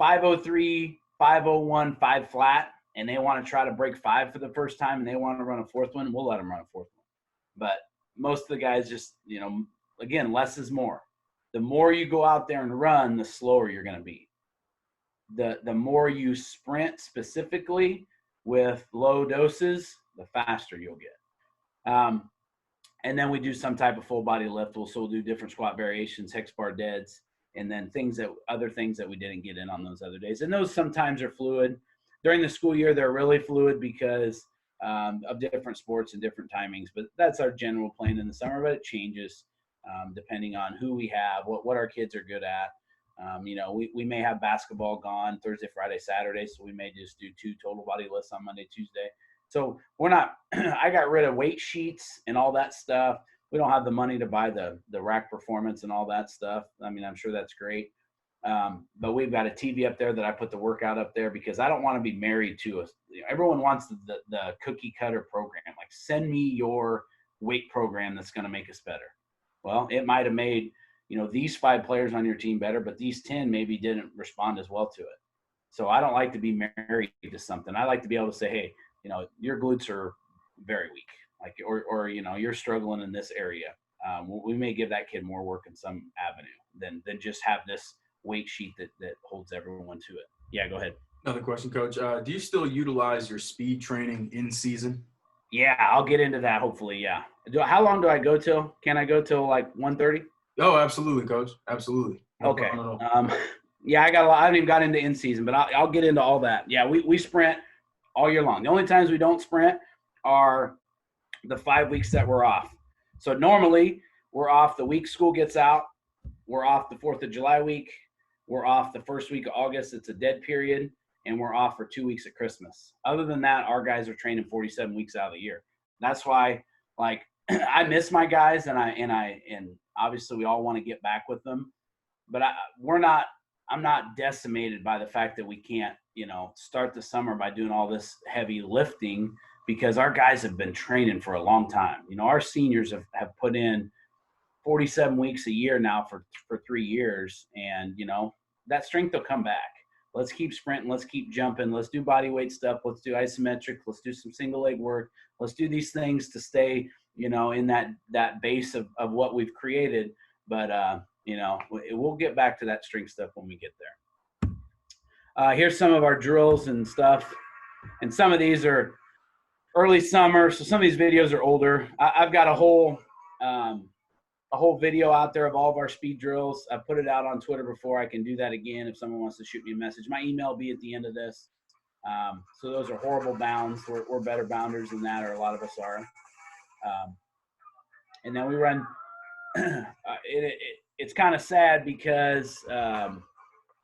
5.03, 5.01, 5 flat, and they want to try to break 5 for the first time, and they want to run a fourth one, we'll let them run a fourth one." But most of the guys just, again, less is more. The more you go out there and run, the slower you're going to be. The more you sprint specifically with low doses, the faster you'll get. And then we do some type of full body lift. So we'll do different squat variations, hex bar deads, and then other things that we didn't get in on those other days. And those sometimes are fluid. During the school year, they're really fluid because of different sports and different timings. But that's our general plan in the summer, but it changes depending on who we have, what our kids are good at. We may have basketball gone Thursday, Friday, Saturday, so we may just do 2 total body lifts on Monday, Tuesday. So we're not – I got rid of weight sheets and all that stuff. We don't have the money to buy the rack performance and all that stuff. I mean, I'm sure that's great. But we've got a TV up there that I put the workout up there because I don't want to be married to everyone wants the cookie cutter program. Like, send me your weight program that's going to make us better. Well, it might have made, these 5 players on your team better, but these 10 maybe didn't respond as well to it. So I don't like to be married to something. I like to be able to say, hey, your glutes are very weak, like, or you're struggling in this area. We may give that kid more work in some avenue than just have this weight sheet that holds everyone to it. Yeah, go ahead. Another question, Coach. Do you still utilize your speed training in season? Yeah, I'll get into that hopefully. Yeah. How long do I go till? Can I go till like 1:30? Oh, absolutely, Coach. Absolutely. No Okay. problem. Yeah, I haven't even got into in season, but I'll get into all that. Yeah, we sprint all year long. The only times we don't sprint are the 5 weeks that we're off. So normally we're off the week school gets out. We're off the 4th of July week. We're off the first week of August. It's a dead period. And we're off for 2 weeks at Christmas. Other than that, our guys are training 47 weeks out of the year. That's why, like, I miss my guys, and obviously we all want to get back with them. But I'm not decimated by the fact that we can't, start the summer by doing all this heavy lifting, because our guys have been training for a long time. Our seniors have put in 47 weeks a year now for 3 years, and that strength will come back. Let's keep sprinting. Let's keep jumping. Let's do body weight stuff. Let's do isometric. Let's do some single leg work. Let's do these things to stay, in that base of what we've created. But, we'll get back to that strength stuff when we get there. Here's some of our drills and stuff. And some of these are early summer. So some of these videos are older. I've got a whole video out there of all of our speed drills. I put it out on Twitter before. I can do that again if someone wants to shoot me a message. My email will be at the end of this. So those are horrible bounds. We're better bounders than that, or a lot of us are. And then we run. It's kind of sad because let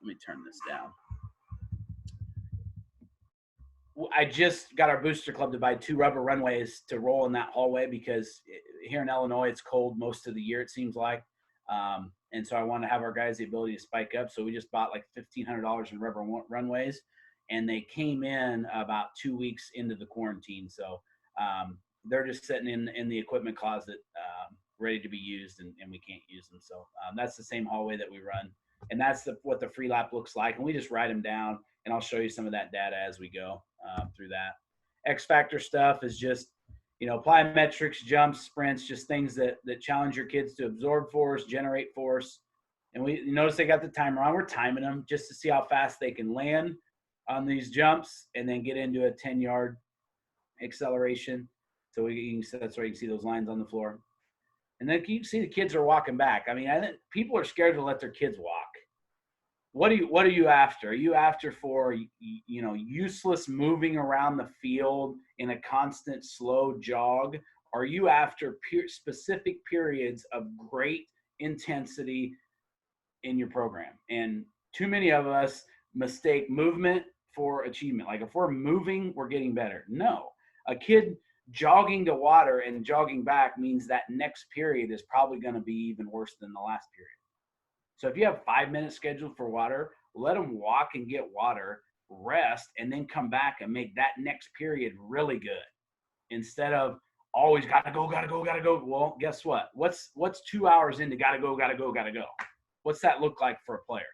me turn this down. I just got our booster club to buy 2 rubber runways to roll in that hallway, because here in Illinois, it's cold most of the year, it seems like. And so I want to have our guys the ability to spike up. So we just bought like $1,500 in rubber runways, and they came in about 2 weeks into the quarantine. So they're just sitting in the equipment closet, ready to be used, and we can't use them. So that's the same hallway that we run. And that's what the free lap looks like. And we just write them down, and I'll show you some of that data as we go through that. X factor stuff is just, plyometrics, jumps, sprints, just things that challenge your kids to absorb force, generate force. And we notice they got the timer on. We're timing them just to see how fast they can land on these jumps and then get into a 10-yard acceleration. So that's why you can see those lines on the floor. And then you can see the kids are walking back. I mean, I think people are scared to let their kids walk. What are you after? Are you after for, useless moving around the field in a constant slow jog? are you after specific periods of great intensity in your program? And too many of us mistake movement for achievement. Like if we're moving, we're getting better. No, a kid jogging to water and jogging back means that next period is probably going to be even worse than the last period. So if you have 5 minutes scheduled for water, let them walk and get water, rest, and then come back and make that next period really good instead of always gotta go, gotta go, gotta go. Well, guess what? What's 2 hours into gotta go, gotta go, gotta go? What's that look like for a player?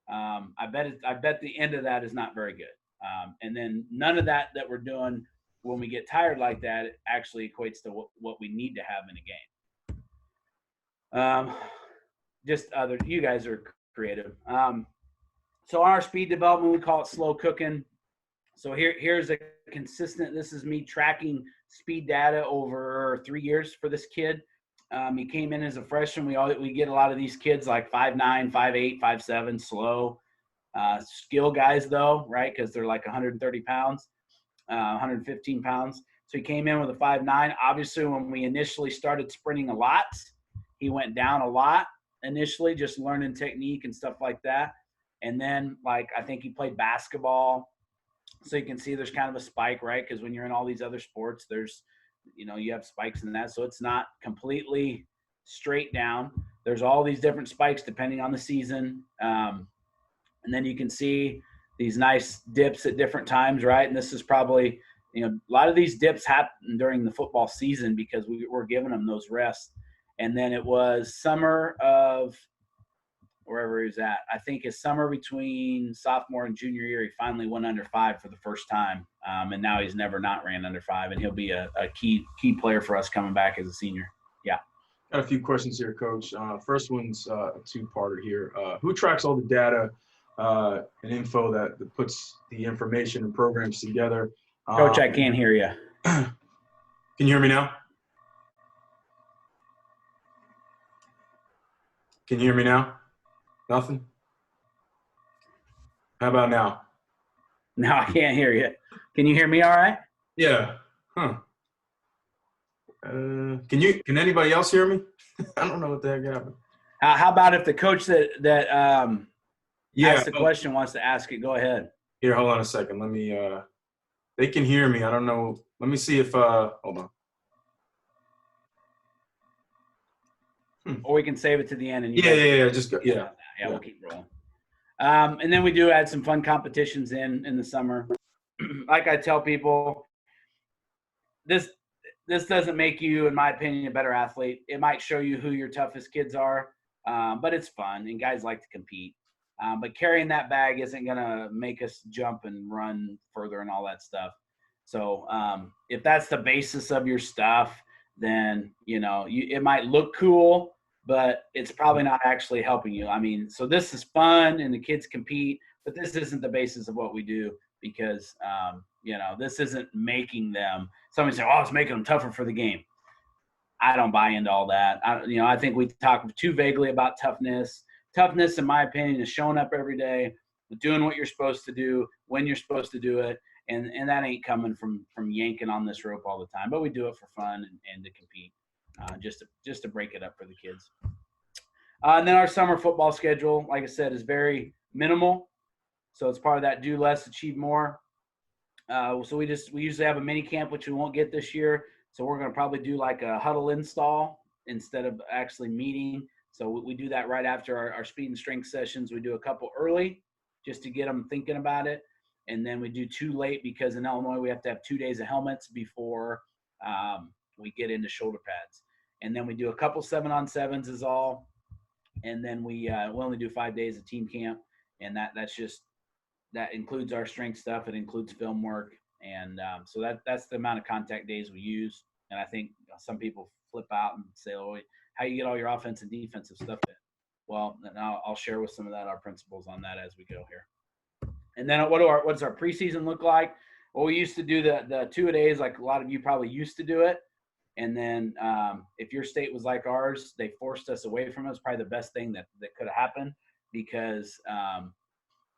I bet the end of that is not very good. And then none of that we're doing when we get tired like that actually equates to what we need to have in a game. You guys are creative. So our speed development, we call it slow cooking. So here's a consistent, this is me tracking speed data over 3 years for this kid. He came in as a freshman. We get a lot of these kids like 5'9", 5'8", 5'7", slow. Skill guys though, right? Because they're like 130 pounds, 115 pounds. So he came in with a 5'9". Obviously, when we initially started sprinting a lot, he went down a lot initially, just learning technique and stuff like that. And then, like, I think he played basketball. So you can see there's kind of a spike, right? Because when you're in all these other sports, there's, you have spikes in that. So it's not completely straight down. There's all these different spikes depending on the season. And then you can see these nice dips at different times, right? And this is probably, a lot of these dips happen during the football season because we're giving them those rests. And then it was summer of wherever he's at. I think his summer between sophomore and junior year, he finally went under 5 for the first time. And now he's never not ran under 5, and he'll be a key player for us coming back as a senior. Yeah. Got a few questions here, Coach. First one's a two-parter here. Who tracks all the data and info that puts the information and programs together? Coach, I can't hear you. Can you hear me now? Can you hear me now? Nothing? How about now? No, I can't hear you. Can you hear me all right? Yeah. Huh. Can anybody else hear me? I don't know what the heck happened. How about if the coach that asked the question wants to ask it, go ahead. Here, hold on a second. Let me they can hear me. I don't know. Let me see if hold on. Or we can save it to the end and just go. Yeah, we'll keep rolling. And then we do add some fun competitions in the summer. Like I tell people, this doesn't make you, in my opinion, a better athlete. It might show you who your toughest kids are, but it's fun, and guys like to compete. But carrying that bag isn't going to make us jump and run further and all that stuff. So if that's the basis of your stuff, then, it might look cool, but it's probably not actually helping you. I mean, so this is fun and the kids compete, but this isn't the basis of what we do because, this isn't making them – somebody say, oh, it's making them tougher for the game. I don't buy into all that. I think we talk too vaguely about toughness. Toughness, in my opinion, is showing up every day, doing what you're supposed to do when you're supposed to do it, and that ain't coming from yanking on this rope all the time. But we do it for fun and to compete, just to break it up for the kids. And then our summer football schedule, like I said, is very minimal. So it's part of that do less, achieve more. So we usually have a mini camp, which we won't get this year. So we're going to probably do like a huddle install instead of actually meeting. So we do that right after our speed and strength sessions. We do a couple early just to get them thinking about it. And then we do 2 late because in Illinois we have to have 2 days of helmets before we get into shoulder pads. And then we do a couple 7-on-7s is all. And then we only do 5 days of team camp. And that includes our strength stuff. It includes film work. And so that's the amount of contact days we use. And I think some people flip out and say, oh, how you get all your offensive and defensive stuff in? Well, then I'll share with some of that our principles on that as we go here. And then what does our preseason look like? Well, we used to do the 2-a-days like a lot of you probably used to do it. And then if your state was like ours, they forced us away from it. It's probably the best thing that could have happened because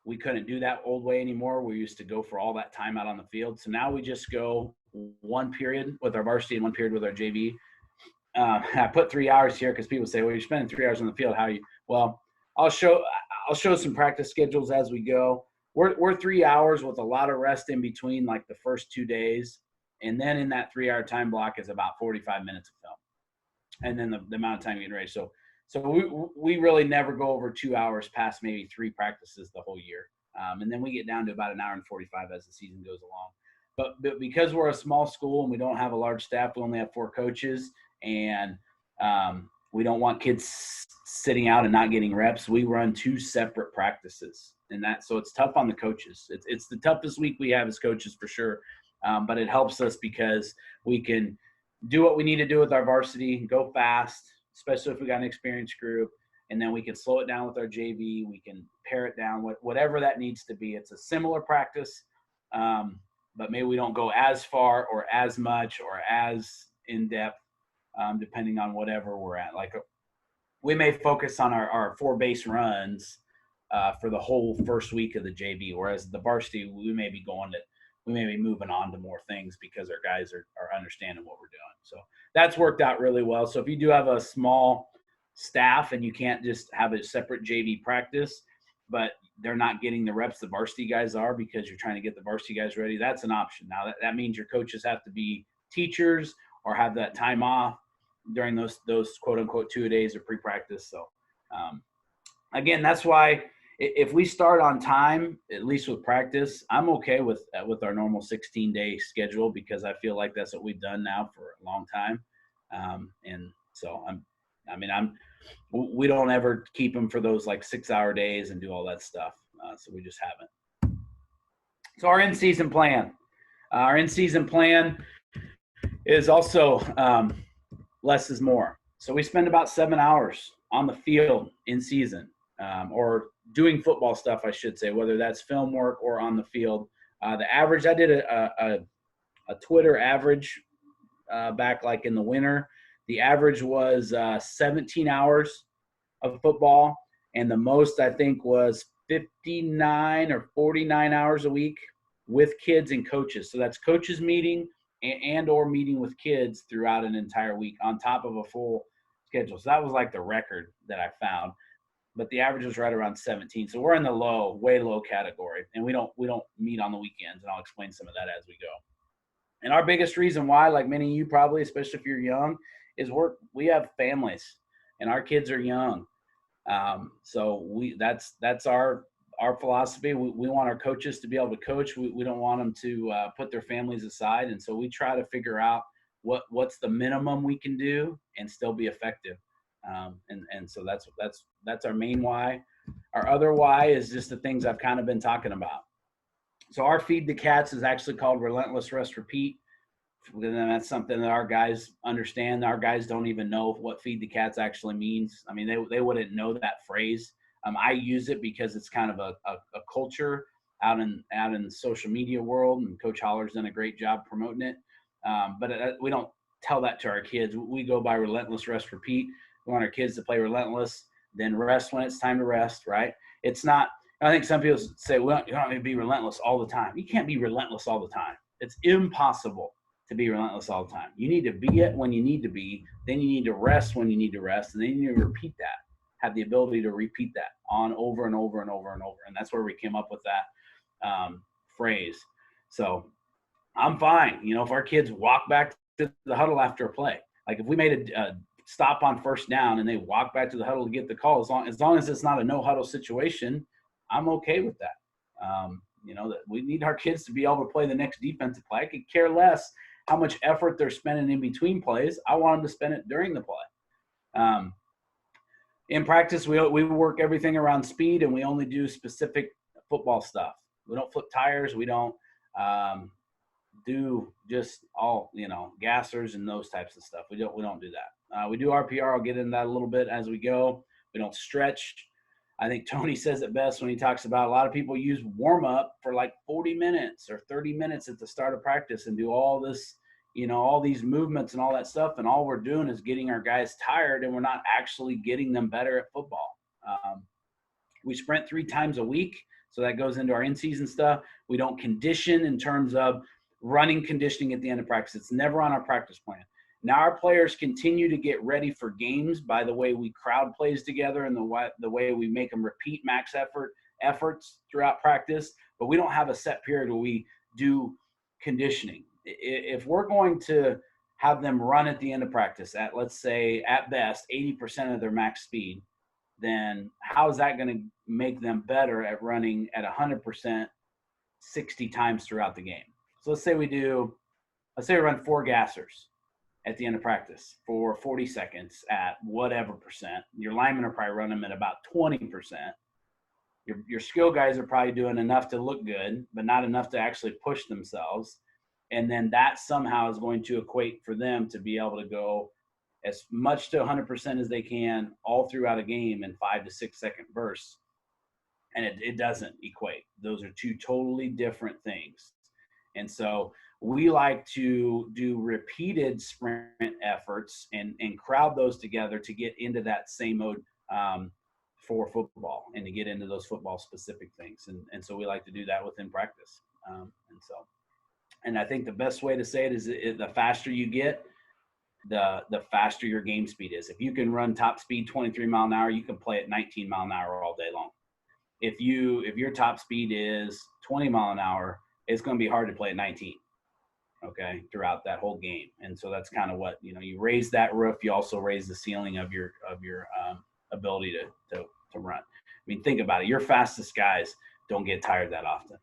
we couldn't do that old way anymore. We used to go for all that time out on the field. So now we just go one period with our varsity and one period with our JV. I put 3 hours here because people say, well, you're spending 3 hours on the field. How are you? Well, I'll show some practice schedules as we go. We're 3 hours with a lot of rest in between, like the first 2 days. And then in that 3 hour time block is about 45 minutes of film. And then the amount of time you get ready. So we really never go over 2 hours past maybe 3 practices the whole year. And then we get down to about an hour and 45 as the season goes along. But because we're a small school and we don't have a large staff, we only have 4 coaches, and we don't want kids sitting out and not getting reps. We run 2 separate practices, and so it's tough on the coaches. It's the toughest week we have as coaches for sure, but it helps us because we can do what we need to do with our varsity, go fast, especially if we got an experienced group, and then we can slow it down with our JV. We can pare it down, whatever that needs to be. It's a similar practice, but maybe we don't go as far or as much or as in depth. Depending on whatever we're at. Like we may focus on our 4 base runs for the whole first week of the JV, whereas the varsity, we may be moving on to more things because our guys are understanding what we're doing. So that's worked out really well. So if you do have a small staff and you can't just have a separate JV practice, but they're not getting the reps the varsity guys are because you're trying to get the varsity guys ready, that's an option. Now that means your coaches have to be teachers or have that time off during those quote unquote 2 days of pre-practice. So again, that's why if we start on time, at least with practice, I'm okay with our normal 16-day schedule because I feel like that's what we've done now for a long time. And so we don't ever keep them for those like 6-hour days and do all that stuff. So we just haven't. So our in-season plan. Our in-season plan is also less is more. So we spend about 7 hours on the field in season, or doing football stuff, I should say, whether that's film work or on the field. The average, I did a Twitter average back like in the winter. The average was 17 hours of football, and the most I think was 59 or 49 hours a week with kids and coaches. So that's coaches meeting and or meeting with kids throughout an entire week on top of a full schedule. So that was like the record that I found, but the average was right around 17. So we're in the way low category, and we don't meet on the weekends, and I'll explain some of that as we go. And our biggest reason why, like many of you probably, especially if you're young, is we have families and our kids are young. So that's our philosophy. We want our coaches to be able to coach. We don't want them to put their families aside. And so we try to figure out what's the minimum we can do and still be effective. And so that's our main why. Our other why is just the things I've kind of been talking about. So our Feed the Cats is actually called Relentless Rest Repeat. And that's something that our guys understand. Our guys don't even know what Feed the Cats actually means. I mean, they wouldn't know that phrase. I use it because it's kind of a culture out in the social media world, and Coach Holler's done a great job promoting it. But we don't tell that to our kids. We go by Relentless Rest Repeat. We want our kids to play relentless, then rest when it's time to rest, right? It's not – I think some people say, well, you don't need to be relentless all the time. You can't be relentless all the time. It's impossible to be relentless all the time. You need to be it when you need to be. Then you need to rest when you need to rest, and then you need to repeat that. Have the ability to repeat that on over and over and over and over. And that's where we came up with that phrase. So I'm fine. If our kids walk back to the huddle after a play, like if we made a stop on first down and they walk back to the huddle to get the call, as long as it's not a no huddle situation, I'm okay with that. That we need our kids to be able to play the next defensive play. I could care less how much effort they're spending in between plays. I want them to spend it during the play. In practice, we work everything around speed, and we only do specific football stuff. We don't flip tires. We don't do just all gassers and those types of stuff. We don't do that. We do RPR. I'll get into that a little bit as we go. We don't stretch. I think Tony says it best when he talks about a lot of people use warm up for like 40 minutes or 30 minutes at the start of practice and do all this, all these movements and all that stuff. And all we're doing is getting our guys tired, and we're not actually getting them better at football. We sprint 3 times a week. So that goes into our in-season stuff. We don't condition in terms of running conditioning at the end of practice. It's never on our practice plan. Now our players continue to get ready for games by the way we crowd plays together and the way we make them repeat max efforts throughout practice, but we don't have a set period where we do conditioning. If we're going to have them run at the end of practice at, let's say, at best, 80% of their max speed, then how is that going to make them better at running at 100% 60 times throughout the game? So let's say we run 4 gassers at the end of practice for 40 seconds at whatever percent. Your linemen are probably running them at about 20%. Your skill guys are probably doing enough to look good, but not enough to actually push themselves. And then that somehow is going to equate for them to be able to go as much to 100% as they can all throughout a game in 5 to 6 second bursts. And it doesn't equate. Those are 2 totally different things. And so we like to do repeated sprint efforts and crowd those together to get into that same mode for football and to get into those football specific things. And so we like to do that within practice. And I think the best way to say it is the faster you get, the faster your game speed is. If you can run top speed 23 mile an hour, you can play at 19 mile an hour all day long. If your top speed is 20 mile an hour, it's going to be hard to play at 19, okay, throughout that whole game. And so that's kind of what, you raise that roof, you also raise the ceiling of your ability to run. I mean, think about it. Your fastest guys don't get tired that often.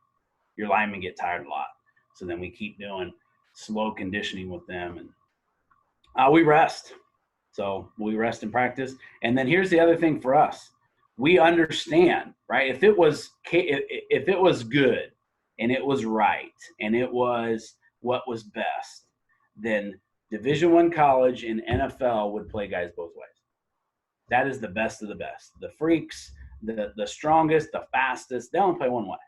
Your linemen get tired a lot. So then we keep doing slow conditioning with them, and we rest. So we rest in practice. And then here's the other thing for us. We understand, right? If it was good and it was right and it was what was best, then Division I college and NFL would play guys both ways. That is the best of the best. The freaks, the strongest, the fastest, they only play one way.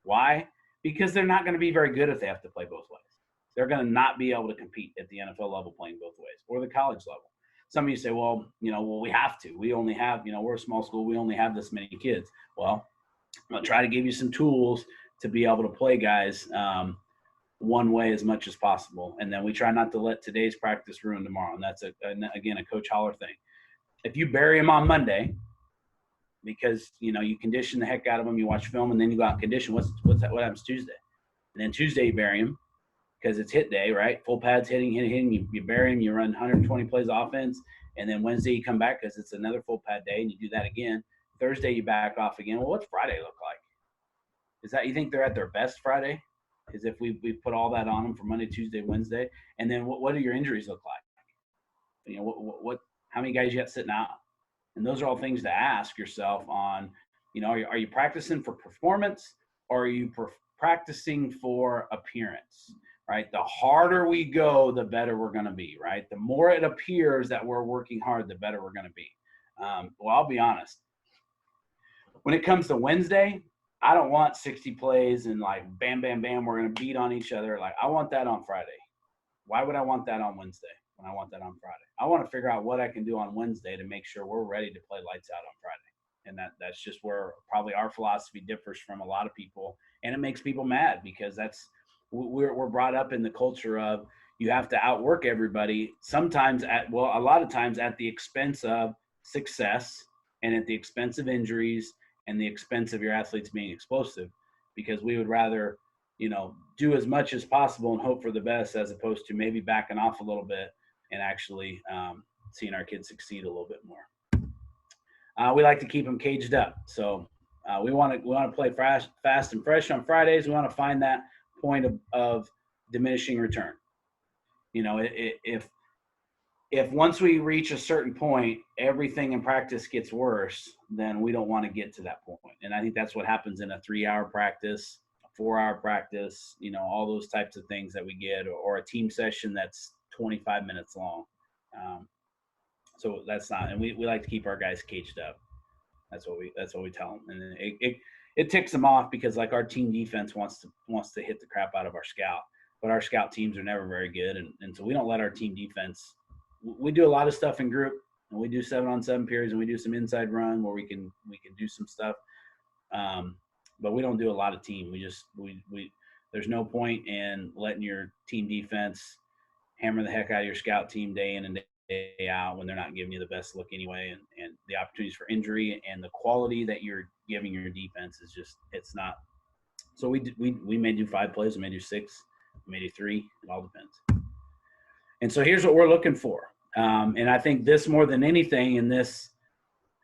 Why? Because they're not going to be very good if they have to play both ways. They're going to not be able to compete at the NFL level playing both ways or the college level. Some of you say, well, we have to. We only have, we're a small school. We only have this many kids. Well, I'll try to give you some tools to be able to play guys one way as much as possible. And then we try not to let today's practice ruin tomorrow. And that's, again, a Coach Holler thing. If you bury them on Monday because, you condition the heck out of them, you watch film, and then you go out and condition, what happens Tuesday? And then Tuesday you bury them because it's hit day, right? Full pads, hitting, you bury them, you run 120 plays of offense, and then Wednesday you come back because it's another full pad day, and you do that again. Thursday you back off again. Well, what's Friday look like? Is that, you think they're at their best Friday? Because if we put all that on them for Monday, Tuesday, Wednesday, and then what do your injuries look like? What how many guys you got sitting out? And those are all things to ask yourself on, are you practicing for performance, or are you practicing for appearance, right? The harder we go, the better we're going to be, right? The more it appears that we're working hard, the better we're going to be. Well, I'll be honest. When it comes to Wednesday, I don't want 60 plays and like bam, bam, bam, we're going to beat on each other. Like, I want that on Friday. Why would I want that on Wednesday when I want that on Friday? I want to figure out what I can do on Wednesday to make sure we're ready to play lights out on Friday. And that's just where probably our philosophy differs from a lot of people. And it makes people mad because we're brought up in the culture of you have to outwork everybody, sometimes a lot of times at the expense of success and at the expense of injuries and the expense of your athletes being explosive, because we would rather, do as much as possible and hope for the best as opposed to maybe backing off a little bit and actually seeing our kids succeed a little bit more. We like to keep them caged up. So we want to play fast and fresh on Fridays. We want to find that point of diminishing return. If once we reach a certain point, everything in practice gets worse, then we don't want to get to that point. And I think that's what happens in a 3-hour practice, a 4-hour practice, all those types of things that we get, or a team session that's 25 minutes long. So that's not, and we like to keep our guys caged up. That's what we tell them. And it ticks them off because like our team defense wants to hit the crap out of our scout, but our scout teams are never very good. And so we don't let our team defense, we do a lot of stuff in group, and we do 7-on-7 periods, and we do some inside run where we can do some stuff. But we don't do a lot of team. There's no point in letting your team defense hammer the heck out of your scout team day in and day out when they're not giving you the best look anyway. And the opportunities for injury and the quality that you're giving your defense is just, it's not. So we may do 5 plays, we may do 6, we may do 3. It all depends. And so here's what we're looking for. And I think this more than anything in this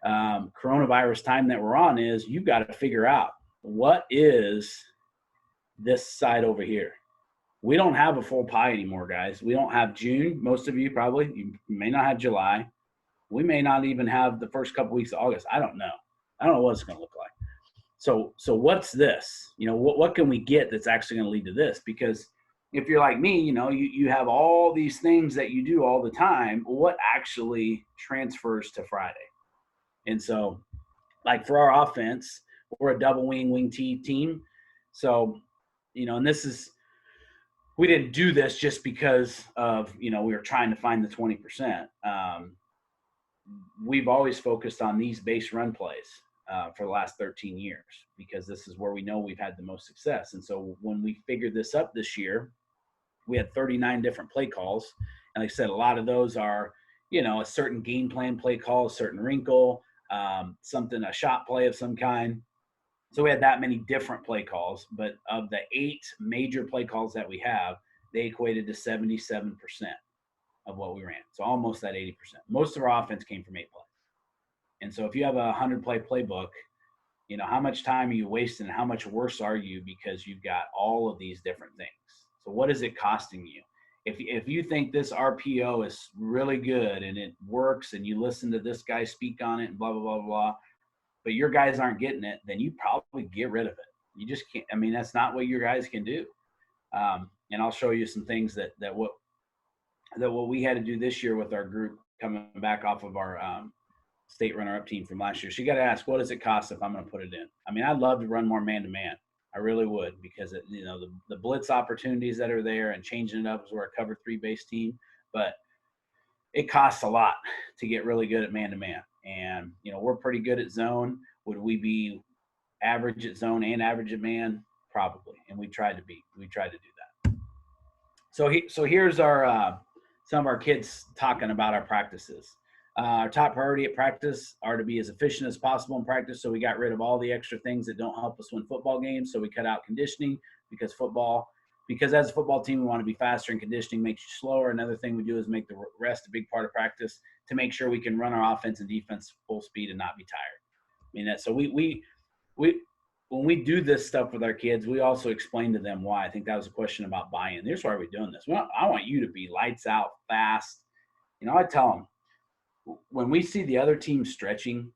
coronavirus time that we're on is you've got to figure out what is this side over here. We don't have a full pie anymore, guys. We don't have June. Most of you probably. You may not have July. We may not even have the first couple weeks of August. I don't know. I don't know what it's going to look like. So what's this? You know, what can we get that's actually going to lead to this? Because if you're like me, you know, you have all these things that you do all the time. What actually transfers to Friday? And so, like for our offense, we're a double wing T team. So, you know, and this is, we didn't do this just because of, you know, we were trying to find the 20%. We've always focused on these base run plays for the last 13 years because this is where we know we've had the most success. And so when we figured this up this year, we had 39 different play calls. And like I said, a lot of those are, you know, a certain game plan play call, a certain wrinkle, something, a shot play of some kind. So we had that many different play calls, but of the 8 major play calls that we have, they equated to 77% of what we ran. So almost that 80%. Most of our offense came from 8 plays. And so if you have a 100-play playbook, you know, how much time are you wasting and how much worse are you because you've got all of these different things? So what is it costing you? If you think this RPO is really good and it works and you listen to this guy speak on it and blah, blah, blah, blah, but your guys aren't getting it, then you probably get rid of it. You just can't. I mean, that's not what your guys can do. And I'll show you some things that what we had to do this year with our group coming back off of our state runner-up team from last year. So you got to ask, what does it cost if I'm going to put it in? I mean, I'd love to run more man-to-man. I really would because, you know, the blitz opportunities that are there and changing it up as we're a cover 3 base team. But it costs a lot to get really good at man-to-man. And, you know, we're pretty good at zone. Would we be average at zone and average at man? Probably. And we tried to do that. So here's our some of our kids talking about our practices. Our top priority at practice are to be as efficient as possible in practice. So we got rid of all the extra things that don't help us win football games. So we cut out conditioning because as a football team, we want to be faster, and conditioning makes you slower. Another thing we do is make the rest a big part of practice to make sure we can run our offense and defense full speed and not be tired. I mean, so we when we do this stuff with our kids, we also explain to them why. I think that was a question about buy-in. Here's why we're doing this. I want you to be lights out, fast. You know, I tell them, when we see the other team stretching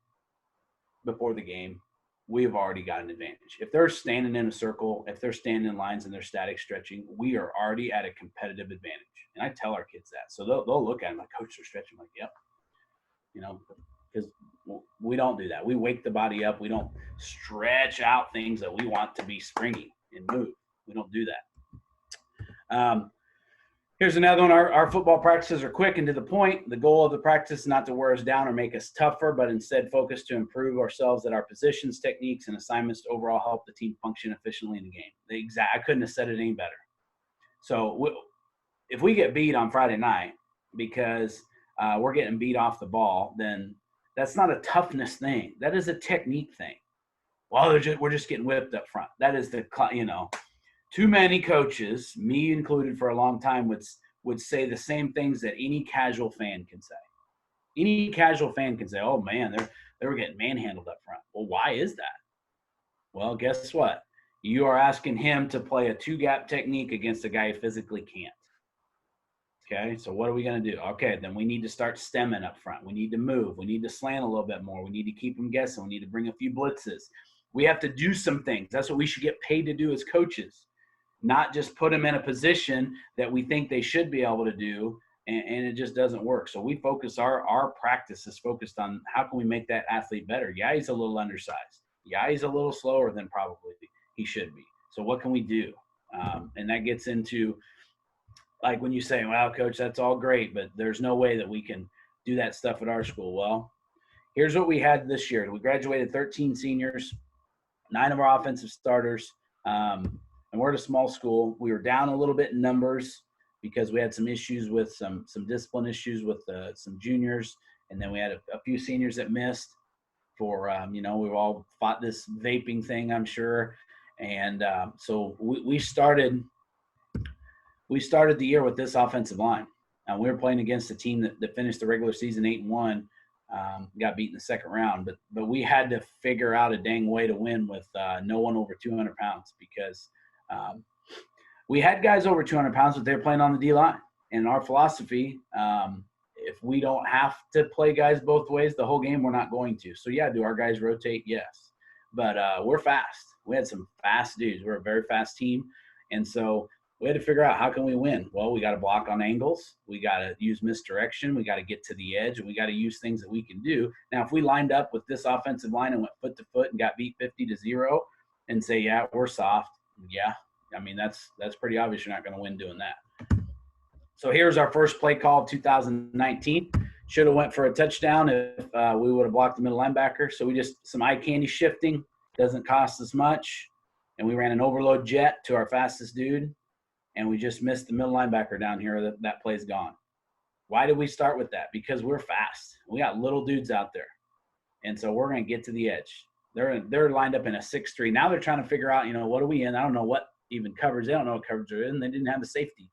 before the game, we have already got an advantage. If they're standing in a circle, if they're standing in lines and they're static stretching, we are already at a competitive advantage. And I tell our kids that. So they'll look at them like, coach, they're stretching. I'm like, yep. You know, because we don't do that. We wake the body up. We don't stretch out things that we want to be springy and move. We don't do that. Here's another one. Our football practices are quick and to the point. The goal of the practice is not to wear us down or make us tougher, but instead focus to improve ourselves at our positions, techniques, and assignments to overall help the team function efficiently in the game. I couldn't have said it any better. So if we get beat on Friday night because we're getting beat off the ball, then that's not a toughness thing. That is a technique thing. Well, we're just getting whipped up front. That is too many coaches, me included for a long time, would say the same things that any casual fan can say. Any casual fan can say, oh, man, they were getting manhandled up front. Well, why is that? Well, guess what? You are asking him to play a 2-gap technique against a guy who physically can't. Okay, so what are we going to do? Okay, then we need to start stemming up front. We need to move. We need to slant a little bit more. We need to keep them guessing. We need to bring a few blitzes. We have to do some things. That's what we should get paid to do as coaches. Not just put them in a position that we think they should be able to do, and it just doesn't work. So we focus, our practice is focused on how can we make that athlete better. Yeah, he's a little undersized. Yeah, he's a little slower than probably he should be. So what can we do? And that gets into, like when you say, wow, coach, that's all great, but there's no way that we can do that stuff at our school. Well, here's what we had this year. We graduated 13 seniors, 9 of our offensive starters. and we're at a small school. We were down a little bit in numbers because we had some issues with some discipline issues with some juniors, and then we had a few seniors that missed for we've all fought this vaping thing, I'm sure, and so we started the year with this offensive line. We were playing against a team that finished the regular season 8-1, got beat in the second round, but we had to figure out a dang way to win with no one over 200 pounds because we had guys over 200 pounds, but they're playing on the D line. And our philosophy, if we don't have to play guys both ways the whole game, we're not going to. So, yeah, do our guys rotate? Yes. But we're fast. We had some fast dudes. We're a very fast team. And so we had to figure out how can we win. Well, we got to block on angles. We got to use misdirection. We got to get to the edge, and we got to use things that we can do. Now, if we lined up with this offensive line and went foot to foot and got beat 50-0 and say, yeah, we're soft, yeah, I mean, that's pretty obvious you're not going to win doing that. So here's our first play call of 2019. Should have went for a touchdown if we would have blocked the middle linebacker. So we just some eye candy shifting, doesn't cost us much. And we ran an overload jet to our fastest dude, and we just missed the middle linebacker down here. That play's gone. Why did we start with that? Because we're fast. We got little dudes out there. And so we're going to get to the edge. They're lined up in a 6-3. Now they're trying to figure out, what are we in? I don't know what even coverage. They don't know what coverage they're in. They didn't have the safety.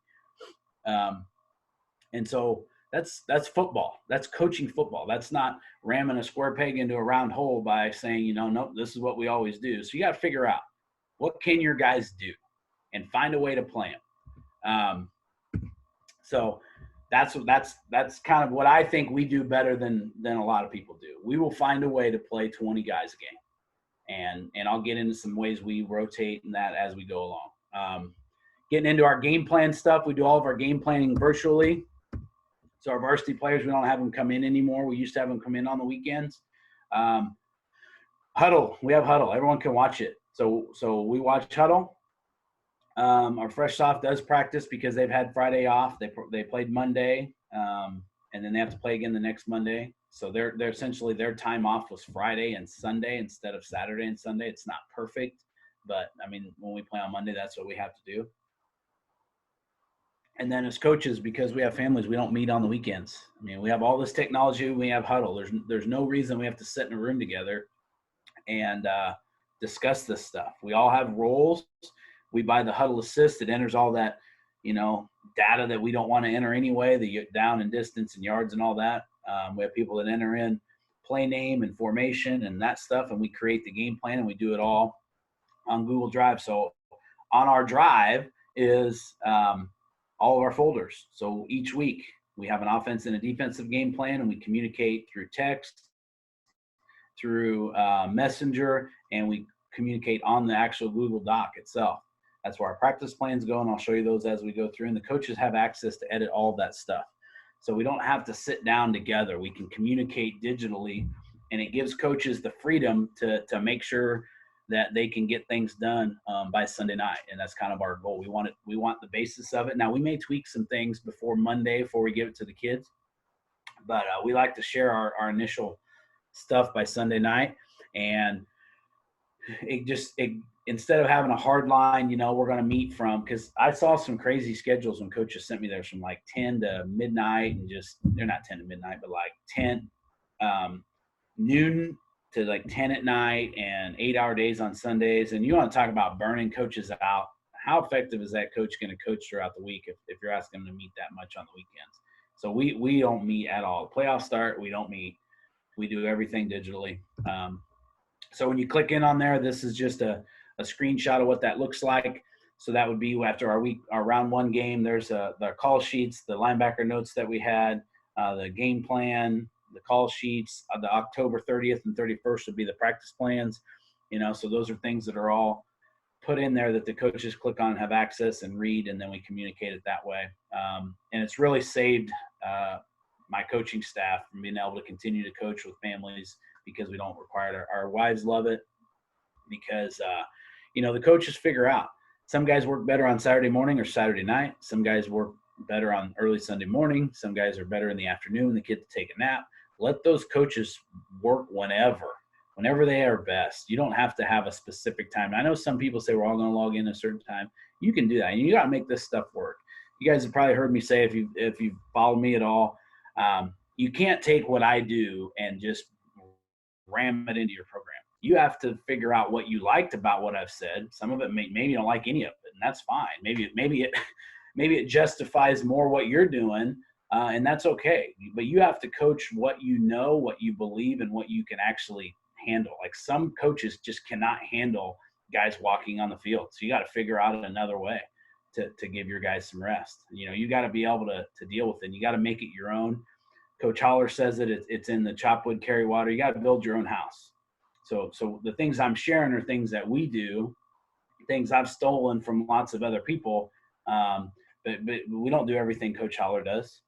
And so that's football. That's coaching football. That's not ramming a square peg into a round hole by saying, nope, this is what we always do. So you got to figure out what can your guys do and find a way to play them. So that's kind of what I think we do better than a lot of people do. We will find a way to play 20 guys a game. And I'll get into some ways we rotate in that as we go along. Getting into our game plan stuff, we do all of our game planning virtually. So our varsity players, we don't have them come in anymore. We used to have them come in on the weekends. Huddle, we have Huddle. Everyone can watch it. So we watch Huddle. Our Fresh Soft does practice because they've had Friday off. They played Monday, and then they have to play again the next Monday. So they're essentially their time off was Friday and Sunday instead of Saturday and Sunday. It's not perfect, but I mean when we play on Monday, that's what we have to do. And then as coaches, because we have families, we don't meet on the weekends. I mean, we have all this technology. We have Huddle. There's no reason we have to sit in a room together and discuss this stuff. We all have roles. We buy the Huddle Assist. It enters all that, data that we don't want to enter anyway, the down and distance and yards and all that. We have people that enter in play name and formation and that stuff, and we create the game plan, and we do it all on Google Drive. So on our drive is all of our folders. So each week we have an offense and a defensive game plan, and we communicate through text, through Messenger, and we communicate on the actual Google Doc itself. That's where our practice plans go, and I'll show you those as we go through. And the coaches have access to edit all of that stuff. So we don't have to sit down together. We can communicate digitally, and it gives coaches the freedom to make sure that they can get things done by Sunday night. And that's kind of our goal. We want the basis of it. Now, we may tweak some things before Monday before we give it to the kids, but we like to share our initial stuff by Sunday night. And instead of having a hard line, we're going to meet from, because I saw some crazy schedules when coaches sent me there from like 10 to midnight, and they're not 10 to midnight, but like 10 noon to like 10 at night, and 8-hour days on Sundays. And you want to talk about burning coaches out. How effective is that coach going to coach throughout the week if you're asking them to meet that much on the weekends? So we don't meet at all. Playoffs start, we don't meet. We do everything digitally. So when you click in on there, this is just a screenshot of what that looks like. So that would be after our round one game. There's the call sheets, the linebacker notes that we had, the game plan, the call sheets. The October 30th and 31st would be the practice plans. So those are things that are all put in there that the coaches click on and have access and read, and then we communicate it that way. And it's really saved my coaching staff from being able to continue to coach with families, because we don't require it. Our wives love it because, the coaches figure out. Some guys work better on Saturday morning or Saturday night. Some guys work better on early Sunday morning. Some guys are better in the afternoon when the kids take a nap. Let those coaches work whenever. whenever they are best. You don't have to have a specific time. And I know some people say we're all going to log in a certain time. You can do that. And you got to make this stuff work. You guys have probably heard me say, if you follow me at all, you can't take what I do and just ram it into your program. You have to figure out what you liked about what I've said. Some of it maybe you don't like any of it, and that's fine. Maybe it justifies more what you're doing, and that's okay. But you have to coach what you know, what you believe, and what you can actually handle. Like, some coaches just cannot handle guys walking on the field, so you got to figure out another way to give your guys some rest. You got to be able to deal with it. You got to make it your own. Coach Holler says that it's in the chop wood, carry water. You got to build your own house. So the things I'm sharing are things that we do, things I've stolen from lots of other people. But we don't do everything Coach Holler does.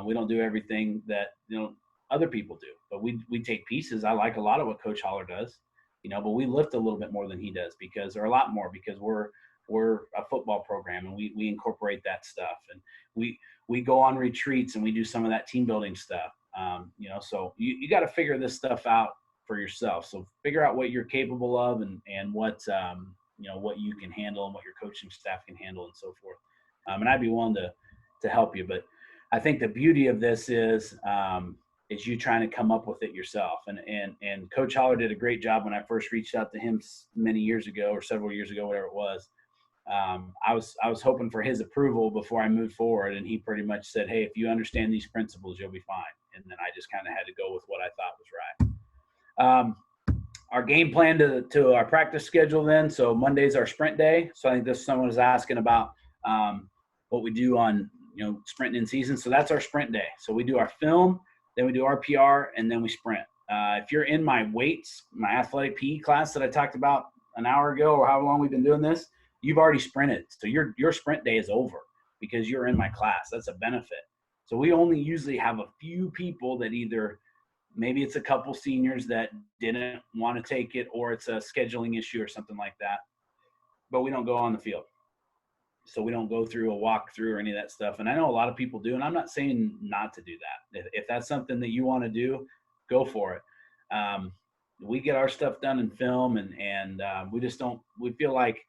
We don't do everything that other people do. But we take pieces. I like a lot of what Coach Holler does, but we lift a little bit more than he does, or a lot more, because we're a football program, and we incorporate that stuff, and we go on retreats and we do some of that team building stuff. So you got to figure this stuff out for yourself. So figure out what you're capable of, and what what you can handle, and what your coaching staff can handle, and so forth. And I'd be willing to help you. But I think the beauty of this is you trying to come up with it yourself. And Coach Holler did a great job when I first reached out to him many years ago, or several years ago, whatever it was. I was hoping for his approval before I moved forward, and he pretty much said, "Hey, if you understand these principles, you'll be fine." And then I just kind of had to go with what I thought was right. Our game plan to our practice schedule then. So Monday's our sprint day. So I think someone was asking about what we do on sprinting in season. So that's our sprint day. So we do our film, then we do RPR, and then we sprint. If you're in my weights, my athletic PE class that I talked about an hour ago, or however long we've been doing this, you've already sprinted. So your sprint day is over because you're in my class. That's a benefit. So we only usually have a few people that either maybe it's a couple seniors that didn't want to take it, or it's a scheduling issue or something like that. But we don't go on the field. So we don't go through a walkthrough or any of that stuff. And I know a lot of people do, and I'm not saying not to do that. If that's something that you want to do, go for it. We get our stuff done in film, and we feel like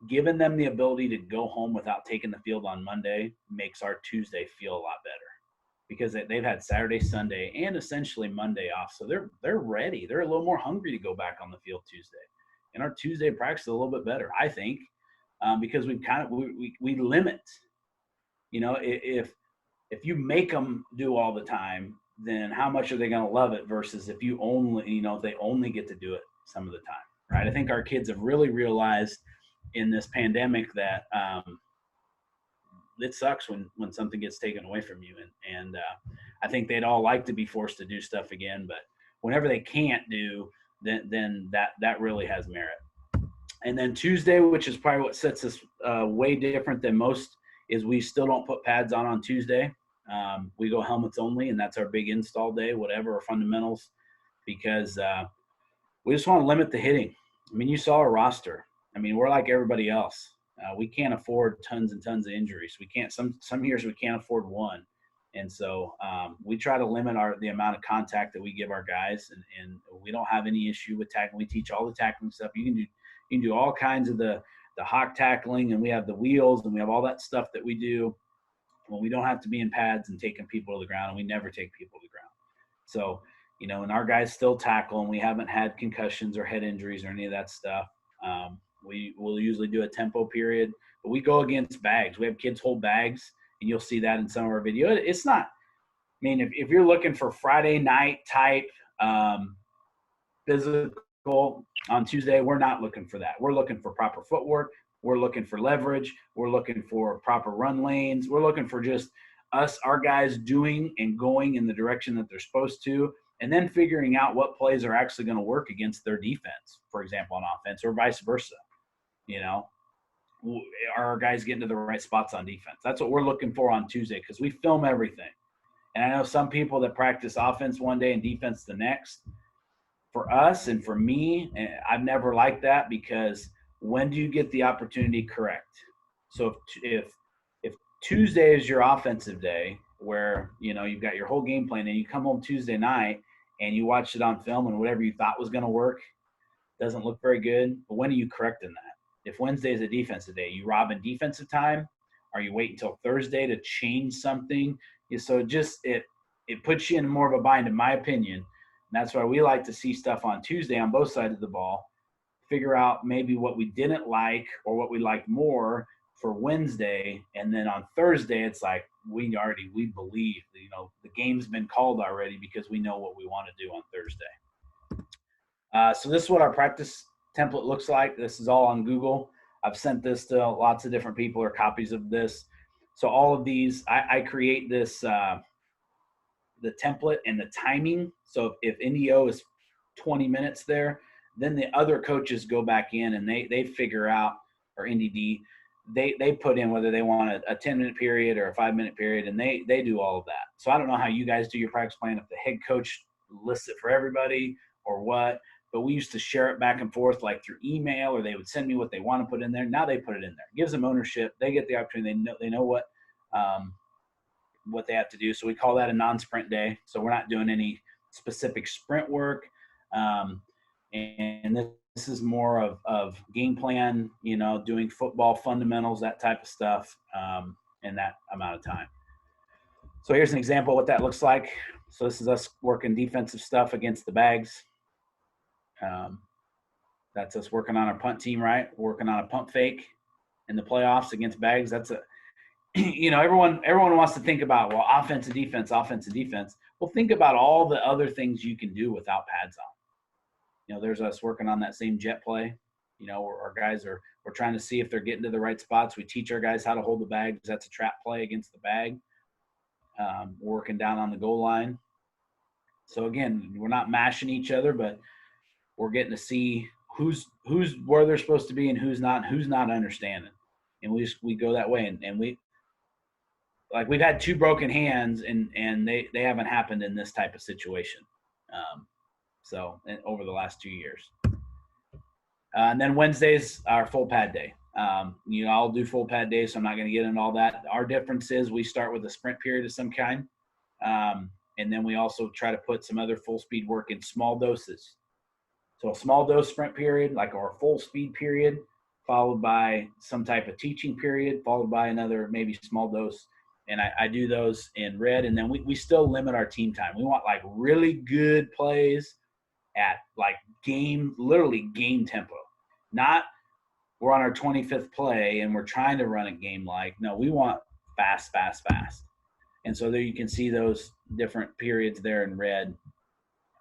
giving them the ability to go home without taking the field on Monday makes our Tuesday feel a lot better, because they've had Saturday, Sunday, and essentially Monday off. So they're ready. They're a little more hungry to go back on the field Tuesday. And our Tuesday practice is a little bit better, I think, because we limit. If you make them do all the time, then how much are they going to love it versus if you only, if they only get to do it some of the time, right? I think our kids have really realized in this pandemic that it sucks when something gets taken away from you. And I think they'd all like to be forced to do stuff again, but whenever they can't do, then that really has merit. And then Tuesday, which is probably what sets us way different than most, is we still don't put pads on Tuesday. We go helmets only, and that's our big install day, whatever, or fundamentals, because we just want to limit the hitting. I mean, you saw our roster. I mean, we're like everybody else. We can't afford tons and tons of injuries. We can't. Some years we can't afford one, and so we try to limit the amount of contact that we give our guys, and we don't have any issue with tackling. We teach all the tackling stuff. You can do all kinds of the hawk tackling, and we have the wheels, and we have all that stuff that we do when we don't have to be in pads and taking people to the ground, and we never take people to the ground. So, and our guys still tackle, and we haven't had concussions or head injuries or any of that stuff. We will usually do a tempo period, but we go against bags. We have kids hold bags, and you'll see that in some of our video. It's not, I mean, if you're looking for Friday night type physical on Tuesday, we're not looking for that. We're looking for proper footwork. We're looking for leverage. We're looking for proper run lanes. We're looking for just our guys doing and going in the direction that they're supposed to, and then figuring out what plays are actually going to work against their defense, for example, on offense, or vice versa. Are our guys getting to the right spots on defense? That's what we're looking for on Tuesday, because we film everything. And I know some people that practice offense one day and defense the next. For us and for me, I've never liked that, because when do you get the opportunity correct? So if Tuesday is your offensive day, where you've got your whole game plan, and you come home Tuesday night and you watched it on film and whatever you thought was going to work doesn't look very good. But when are you correcting that? If Wednesday is a defensive day, you robbing defensive time? Are you waiting until Thursday to change something? So it puts you in more of a bind, in my opinion. And that's why we like to see stuff on Tuesday on both sides of the ball, figure out maybe what we didn't like or what we liked more for Wednesday. And then on Thursday, it's like we believe, the game's been called already because we know what we want to do on Thursday. So this is what our practice template looks like. This is all on Google. I've sent this to lots of different people or copies of this. So all of these, I create this, the template and the timing. So if NEO is 20 minutes there, then the other coaches go back in and they figure out, or NDD, they put in whether they want a 10-minute period or a 5-minute period, and they do all of that. So I don't know how you guys do your practice plan, if the head coach lists it for everybody or what, but we used to share it back and forth like through email, or they would send me what they want to put in there. Now they put it in there. It gives them ownership. They get the opportunity. They know what they have to do. So we call that a non-sprint day. So we're not doing any specific sprint work. And this is more of game plan, doing football fundamentals, that type of stuff, in that amount of time. So here's an example of what that looks like. So this is us working defensive stuff against the Bags. That's us working on our punt team, right? Working on a pump fake in the playoffs against Bags. That's everyone wants to think about, well, offense and defense. Well, think about all the other things you can do without pads on. There's us working on that same jet play. Our guys we're trying to see if they're getting to the right spots. We teach our guys how to hold the bag, because that's a trap play against the bag. We're working down on the goal line. So again, we're not mashing each other, but we're getting to see who's where they're supposed to be and who's not understanding. And we go that way. And we've had 2 broken hands and they haven't happened in this type of situation. Over the last 2 years. And then Wednesdays are full pad day. I'll do full pad day, so I'm not going to get into all that. Our difference is we start with a sprint period of some kind. And then we also try to put some other full speed work in small doses. So a small dose sprint period, or a full speed period, followed by some type of teaching period, followed by another maybe small dose. And I do those in red. And then we still limit our team time. We want really good plays at literally game tempo. Not we're on our 25th play and we're trying to run a game no, we want fast. And so there you can see those different periods there in red.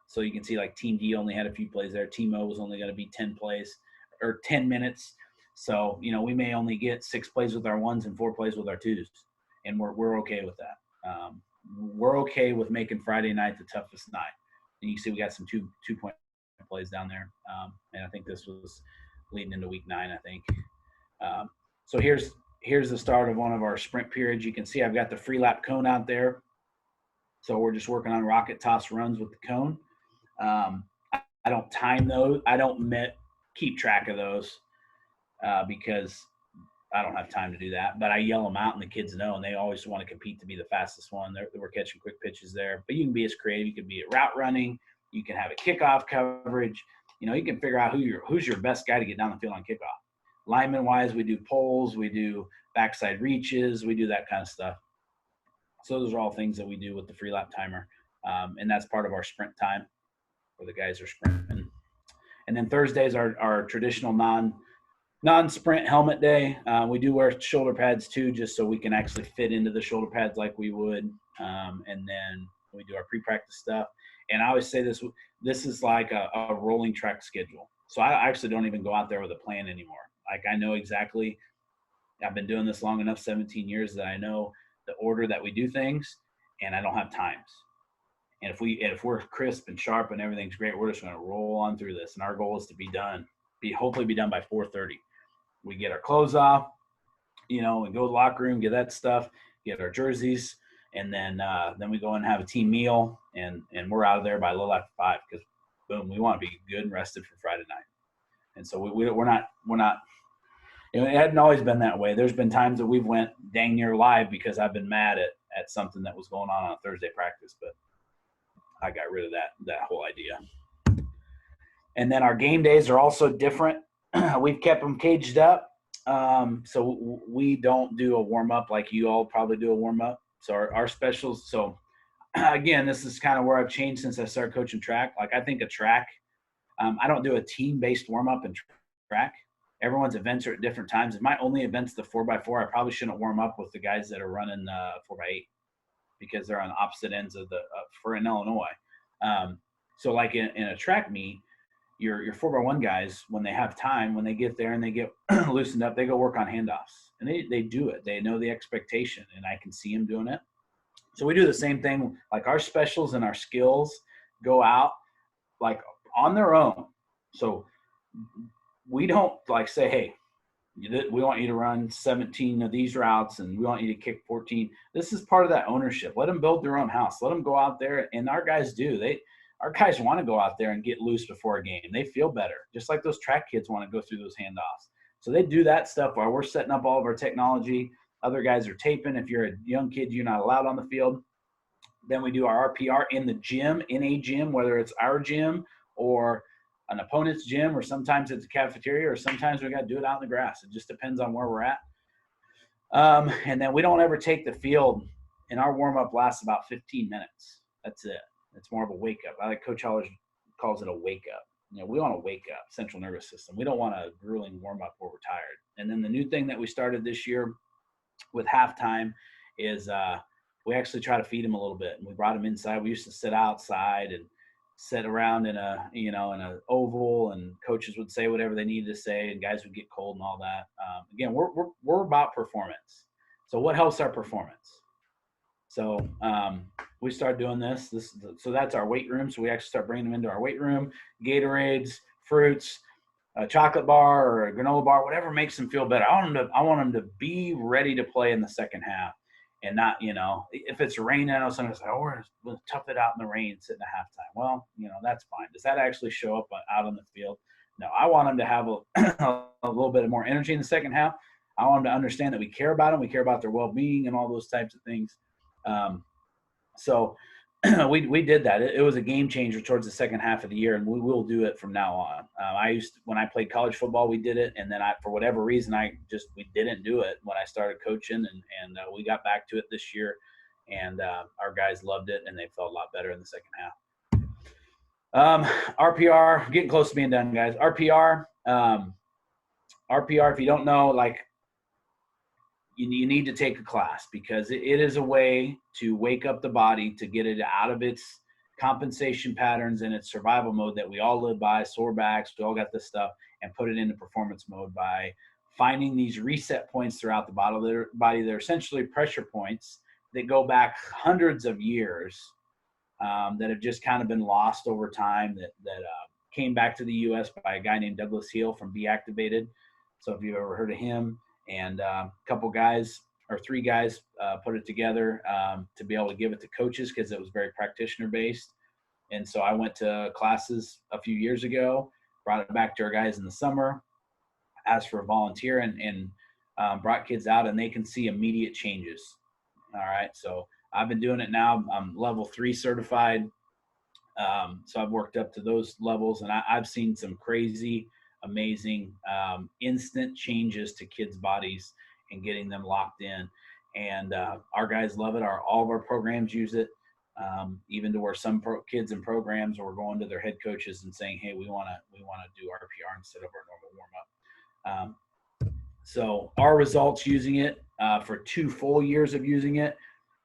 So you can see Team D only had a few plays there. Team O was only going to be 10 plays or 10 minutes. So, we may only get 6 plays with our 1s and 4 plays with our 2s. And we're okay with that. We're okay with making Friday night the toughest night. And you see we got some two-point plays down there. And I think this was leading into week 9, I think. So here's the start of one of our sprint periods. You can see I've got the free lap cone out there. So we're just working on rocket toss runs with the cone. I don't time those. I don't keep track of those because I don't have time to do that. But I yell them out and the kids know, and they always want to compete to be the fastest one. We're catching quick pitches there. But you can be as creative. You can be at route running. You can have a kickoff coverage. You can figure out who's your best guy to get down the field on kickoff. Lineman-wise, we do pulls. We do backside reaches. We do that kind of stuff. So those are all things that we do with the free lap timer. And that's part of our sprint time where the guys are sprinting. And then Thursdays are our traditional non-sprint helmet day. We do wear shoulder pads too, just so we can actually fit into the shoulder pads like we would. And then we do our pre-practice stuff. And I always say this is like a rolling track schedule. So I actually don't even go out there with a plan anymore. I know exactly, I've been doing this long enough, 17 years, that I know the order that we do things, and I don't have times. And if we're crisp and sharp and everything's great, we're just going to roll on through this. And our goal is to hopefully be done by 4:30. We get our clothes off, and go to the locker room, get that stuff, get our jerseys, and then we go and have a team meal, and we're out of there by a little after 5 because, boom, we want to be good and rested for Friday night. And so we're not. It hadn't always been that way. There's been times that we've went dang near live because I've been mad at something that was going on Thursday practice. But I got rid of that whole idea. And then our game days are also different. We've kept them caged up. So we don't do a warm up like you all probably do a warm up. So our specials. So again, this is kind of where I've changed since I started coaching track. Like I think a track, I don't do a team based warm up in track. Everyone's events are at different times. If my only event's the 4x4, I probably shouldn't warm up with the guys that are running 4x8 because they're on opposite ends of the for in Illinois. So like in a track meet, your 4x1 guys, when they have time, when they get there and they get loosened up, they go work on handoffs, and they do it. They know the expectation, and I can see them doing it. So we do the same thing. Like our specials and our skills go out like on their own. So we don't like say, hey, we want you to run 17 of these routes and we want you to kick 14. This is part of that ownership. Let them build their own house. Let them go out there, and our guys do. Our guys want to go out there and get loose before a game. They feel better, just like those track kids want to go through those handoffs. So they do that stuff while we're setting up all of our technology. Other guys are taping. If you're a young kid, you're not allowed on the field. Then we do our RPR in the gym, in a gym, whether it's our gym or an opponent's gym, or sometimes it's a cafeteria, or sometimes we got to do it out in the grass. It just depends on where we're at. And then we don't ever take the field, and our warm-up lasts about 15 minutes. That's it. It's more of a wake-up. I like Coach Holler calls it a wake-up. We want to wake up, central nervous system. We don't want a grueling warm-up where we're tired. And then the new thing that we started this year with halftime is we actually try to feed them a little bit. And we brought them inside. We used to sit outside and sit around in an oval, and coaches would say whatever they needed to say, and guys would get cold and all that. Again, we're about performance. So what helps our performance? So we started doing this. So that's our weight room. So we actually start bringing them into our weight room. Gatorades, fruits, a chocolate bar or a granola bar, whatever makes them feel better. I want them to be ready to play in the second half, and not, if it's raining, I know someone's like, oh, we're going to tough it out in the rain sitting at halftime. Well, that's fine. Does that actually show up out on the field? No, I want them to have a little bit more energy in the second half. I want them to understand that we care about them. We care about their well-being and all those types of things. So we did that. It was a game changer towards the second half of the year, and we will do it from now on. When I played college football, we did it, and then for whatever reason, we didn't do it when I started coaching, and we got back to it this year, and our guys loved it, and they felt a lot better in the second half. RPR, getting close to being done, guys. RPR, if you don't know, like, you need to take a class, because it is a way to wake up the body, to get it out of its compensation patterns and its survival mode that we all live by, sore backs, we all got this stuff, and put it into performance mode by finding these reset points throughout the body. They're essentially pressure points that go back hundreds of years, that have just kind of been lost over time, that came back to the U.S. by a guy named Douglas Heel from Be Activated. So if you've ever heard of him, and three guys put it together to be able to give it to coaches, because it was very practitioner based. And so I went to classes a few years ago, brought it back to our guys in the summer, asked for a volunteer, and brought kids out, and they can see immediate changes. All right. So I've been doing it now. I'm level 3 certified. So I've worked up to those levels, and I've seen some crazy, amazing, instant changes to kids' bodies and getting them locked in. And our guys love it. All of our programs use it, even to where some kids in programs are going to their head coaches and saying, hey, we want to do RPR instead of our normal warm-up. So our results using it for 2 full years of using it,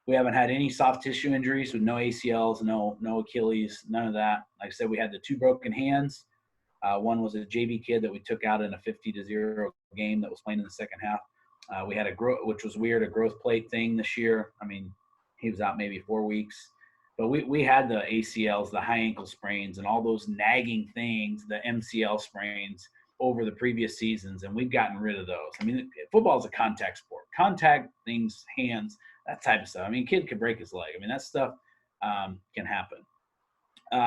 we haven't had any soft tissue injuries, with no ACLs, no Achilles, none of that. Like I said, we had the 2 broken hands. One was a JV kid that we took out in a 50-0 game that was playing in the second half. We had which was weird, a growth plate thing this year. I mean, he was out maybe 4 weeks. But we had the ACLs, the high ankle sprains, and all those nagging things, the MCL sprains over the previous seasons, and we've gotten rid of those. I mean, football is a contact sport. Contact things, hands, that type of stuff. I mean, a kid could break his leg. I mean, that stuff can happen.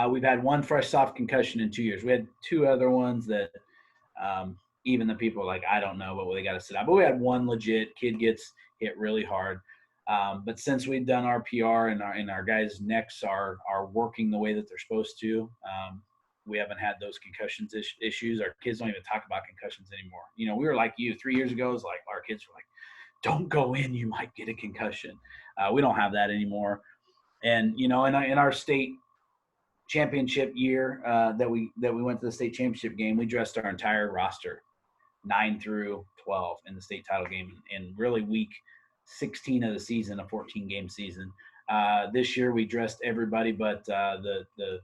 We've had 1 fresh soft concussion in 2 years. We had 2 other ones that even the people are like, I don't know, but they got to sit out. But we had 1 legit kid gets hit really hard. But since we've done our PR and our guys' necks are working the way that they're supposed to, we haven't had those concussions issues. Our kids don't even talk about concussions anymore. You know, we were like you 3 years ago. It was like our kids were like, "Don't go in, you might get a concussion." We don't have that anymore. And you know, in our state championship year that we went to the state championship game, we dressed our entire roster, 9 through 12, in the state title game, in really week 16 of the season, a 14-game season. This year we dressed everybody but the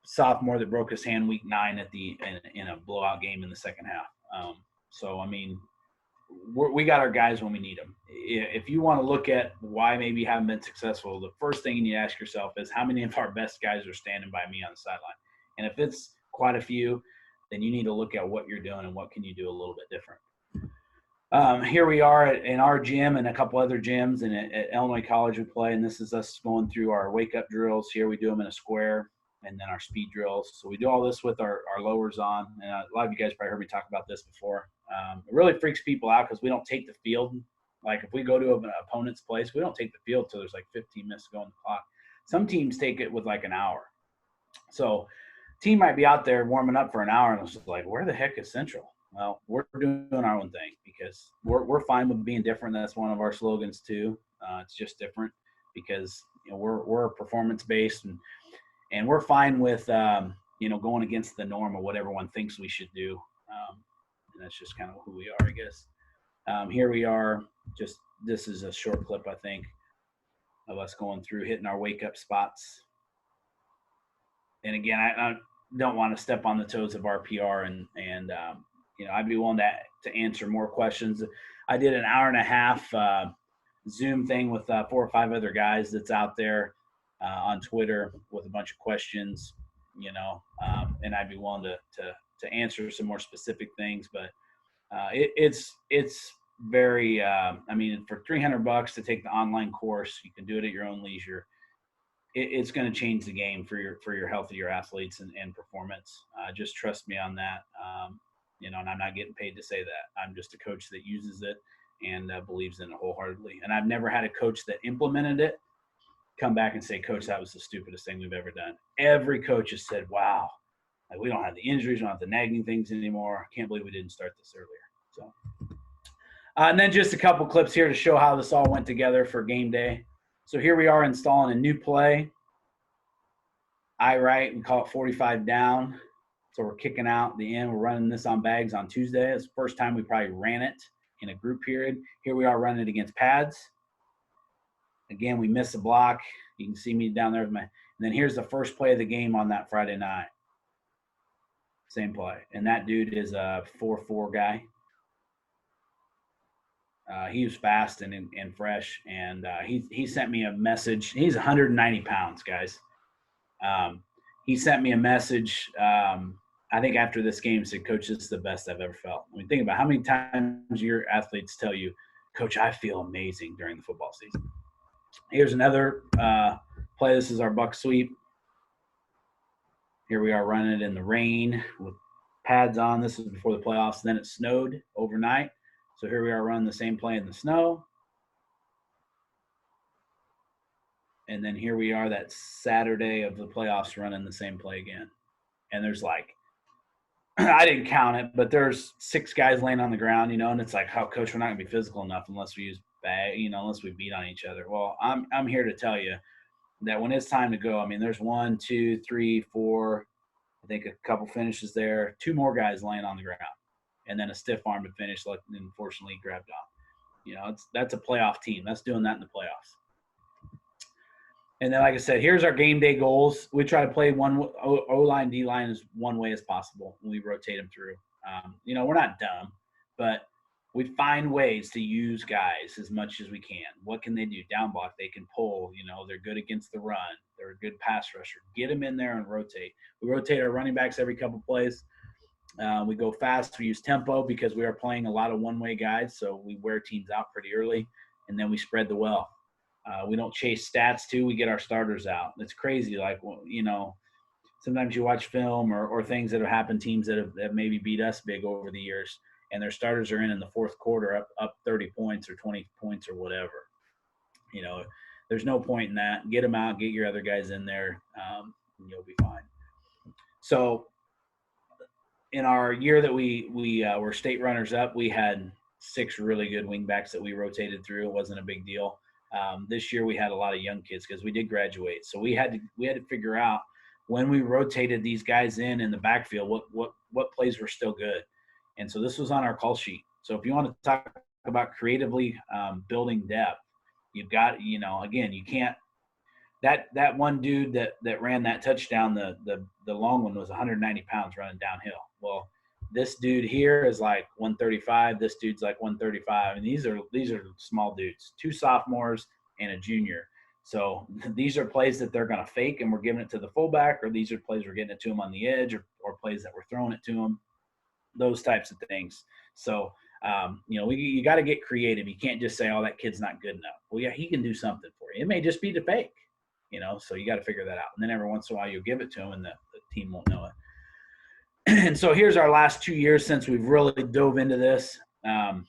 sophomore that broke his hand week 9 in a blowout game in the second half. So I mean, we got our guys when we need them. If you want to look at why maybe you haven't been successful, the first thing you need to ask yourself is how many of our best guys are standing by me on the sideline. And if it's quite a few, then you need to look at what you're doing and what can you do a little bit different. Here we are in our gym and a couple other gyms, and at Illinois College we play, and this is us going through our wake-up drills. Here we do them in a square, and then our speed drills. So we do all this with our lowers on, and a lot of you guys probably heard me talk about this before. It really freaks people out because we don't take the field. Like if we go to an opponent's place, we don't take the field till there's like 15 minutes to go on the clock. Some teams take it with like an hour. So team might be out there warming up for an hour, and it's just like, where the heck is Central? Well, we're doing our own thing because we're fine with being different. That's one of our slogans too. It's just different because you know we're performance based and we're fine with you know going against the norm of what everyone thinks we should do. And that's just kind of who we are, I guess. Here we are. Just this is a short clip, I think, of us going through hitting our wake up spots. And again, I don't want to step on the toes of our PR and you know, I'd be willing to answer more questions. I did an hour and a half Zoom thing with 4 or 5 other guys that's out there on Twitter with a bunch of questions, you know, and I'd be willing to answer some more specific things. But it's very, I mean, for $300 to take the online course, you can do it at your own leisure. It's going to change the game for your health of your athletes and performance. Just trust me on that. You know, and I'm not getting paid to say that. I'm just a coach that uses it and believes in it wholeheartedly. And I've never had a coach that implemented it come back and say, "Coach, that was the stupidest thing we've ever done." Every coach has said, "Wow, like we don't have the injuries, we don't have the nagging things anymore. I can't believe we didn't start this earlier." So, and then just a couple clips here to show how this all went together for game day. So here we are installing a new play. I right, we call it 45 down. So we're kicking out the end. We're running this on bags on Tuesday. It's the first time we probably ran it in a group period. Here we are running it against pads. Again, we missed a block. You can see me down there with my – and then here's the first play of the game on that Friday night. Same play. And that dude is a 4'4" guy. He was fast and fresh, and he sent me a message. He's 190 pounds, guys. He sent me a message I think after this game said, "Coach, this is the best I've ever felt." I mean, think about how many times your athletes tell you, "Coach, I feel amazing during the football season." Here's another play. This is our buck sweep. Here we are running it in the rain with pads on. This is before the playoffs. Then it snowed overnight. So here we are running the same play in the snow. And then here we are that Saturday of the playoffs running the same play again. And there's like, I didn't count it, but there's 6 guys laying on the ground, you know, and it's like, "Oh, Coach, we're not going to be physical enough unless we use bag, you know, unless we beat on each other." Well, I'm here to tell you that when it's time to go, I mean, there's 1, 2, 3, 4, I think a couple finishes there, 2 more guys laying on the ground, and then a stiff arm to finish, like, unfortunately grabbed off. You know, that's a playoff team. That's doing that in the playoffs. And then, like I said, here's our game day goals. We try to play one O-line, D-line as one way as possible when we rotate them through. You know, we're not dumb, but we find ways to use guys as much as we can. What can they do? Down block, they can pull. You know, they're good against the run. They're a good pass rusher. Get them in there and rotate. We rotate our running backs every couple plays. We go fast. We use tempo because we are playing a lot of one-way guys, so we wear teams out pretty early, and then we spread the wealth. We don't chase stats too. We get our starters out. It's crazy. Like, you know, sometimes you watch film or things that have happened, teams that have maybe beat us big over the years, and their starters are in the fourth quarter up 30 points or 20 points or whatever. there's no point in that. Get them out, get your other guys in there, and you'll be fine. So in our year that we were state runners up, we had 6 really good wingbacks that we rotated through. It wasn't a big deal. This year we had a lot of young kids because we did graduate. So we had to figure out when we rotated these guys in the backfield, what plays were still good. And so this was on our call sheet. So if you want to talk about creatively building depth, you've got, again, you can't, that one dude that ran that touchdown, the long one, was 190 pounds running downhill. Well, this dude here is like 135. This dude's like 135, and these are small dudes, 2 sophomores and a junior. So these are plays that they're going to fake, and we're giving it to the fullback, or these are plays we're getting it to them on the edge, or plays that we're throwing it to them. Those types of things. So you got to get creative. You can't just say, "Oh, that kid's not good enough." Well, yeah, he can do something for you. It may just be to fake. So you got to figure that out. And then every once in a while you'll give it to them and the team won't know it. And so here's our last 2 years since we've really dove into this. The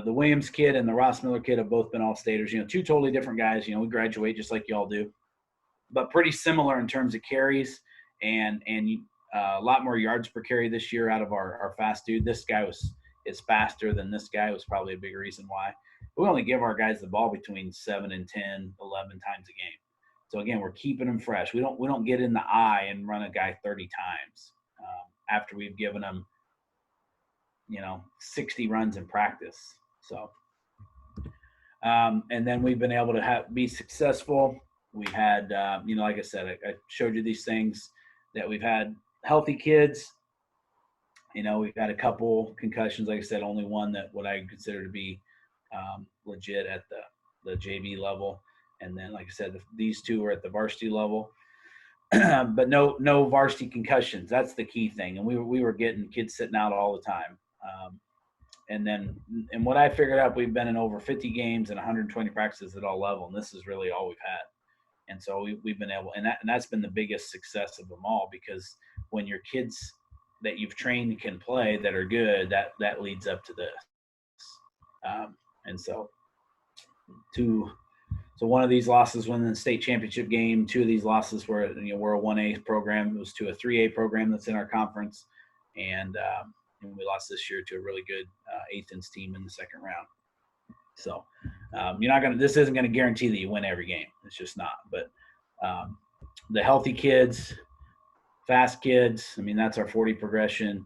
Williams kid and the Ross Miller kid have both been all-staters, 2 totally different guys. We graduate just like y'all do, but pretty similar in terms of carries and a lot more yards per carry this year out of our fast dude. This guy is faster than this guy, was probably a big reason why. We only give our guys the ball between 7 and 10, 11 times a game. So again, we're keeping them fresh. We don't get in the eye and run a guy 30 times after we've given them, 60 runs in practice. So, and then we've been able to be successful. We've had, like I said, I showed you these things that we've had healthy kids. We've had a couple concussions. Like I said, only one that what I consider to be legit at the JV level. And then, like I said, these 2 are at the varsity level, but no varsity concussions. That's the key thing. And we were getting kids sitting out all the time. And what I figured out, we've been in over 50 games and 120 practices at all level, and this is really all we've had. And so we've been able, and that's been the biggest success of them all, because when your kids that you've trained can play that are good, that leads up to this. And so one of these losses won the state championship game. 2 of these losses were, we're a 1A program. It was to a 3A program that's in our conference. And we lost this year to a really good Athens team in the second round. So this isn't going to guarantee that you win every game. It's just not. But the healthy kids, fast kids, that's our 40 progression.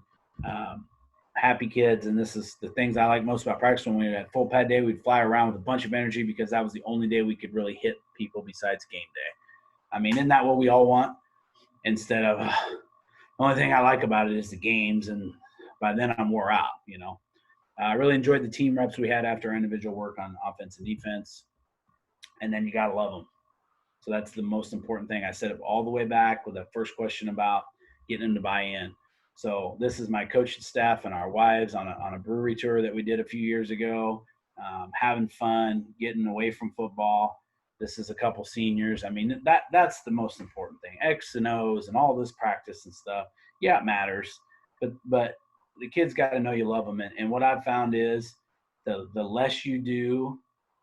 Happy kids, and this is the things I like most about practice. When we had full pad day, we'd fly around with a bunch of energy because that was the only day we could really hit people besides game day. Isn't that what we all want? Instead of the only thing I like about it is the games, and by then I'm wore out. I really enjoyed the team reps we had after our individual work on offense and defense, and then you gotta love them. So that's the most important thing. I set up all the way back with that first question about getting them to buy in. So this is my coaching staff and our wives on a brewery tour that we did a few years ago, having fun, getting away from football. This is a couple seniors. That's the most important thing. X and O's and all this practice and stuff. Yeah, it matters, but the kids got to know you love them. And what I've found is the less you do,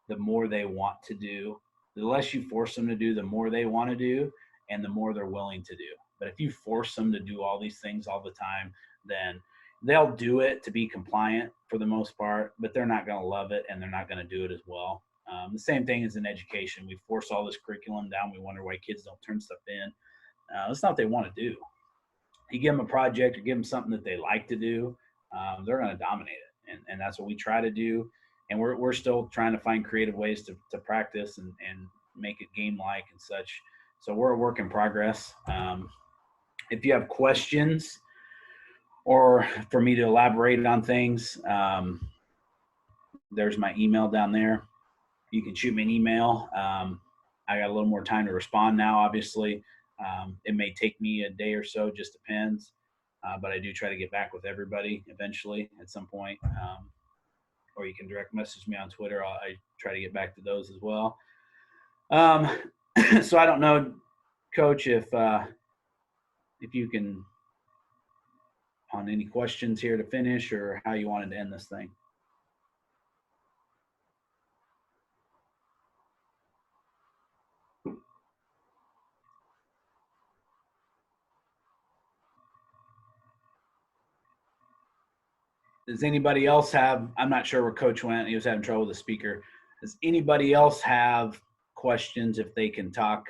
the more they want to do. The less you force them to do, the more they want to do, and the more they're willing to do. But if you force them to do all these things all the time, then they'll do it to be compliant for the most part, but they're not going to love it, and they're not going to do it as well. The same thing as in education. We force all this curriculum down. We wonder why kids don't turn stuff in. That's not what they want to do. You give them a project or give them something that they like to do, they're going to dominate it. And that's what we try to do. And we're still trying to find creative ways to practice and make it game-like and such. So we're a work in progress. If you have questions or for me to elaborate on things, there's my email down there. You can shoot me an email. I got a little more time to respond now, obviously. It may take me a day or so, just depends. But I do try to get back with everybody eventually at some point. Or you can direct message me on Twitter. I try to get back to those as well. So I don't know, Coach, if you can, on any questions here to finish, or how you wanted to end this thing. Does anybody else have, I'm not sure where Coach went. He was having trouble with the speaker. Does anybody else have questions if they can talk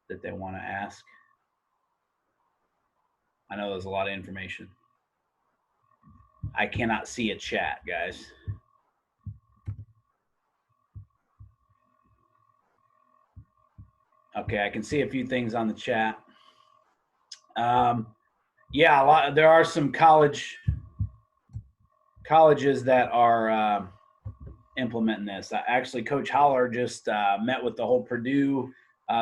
that they want to ask? I know there's a lot of information. I cannot see a chat, guys. Okay, I can see a few things on the chat. Yeah, there are some colleges that are implementing this. Actually, Coach Holler just met with the whole Purdue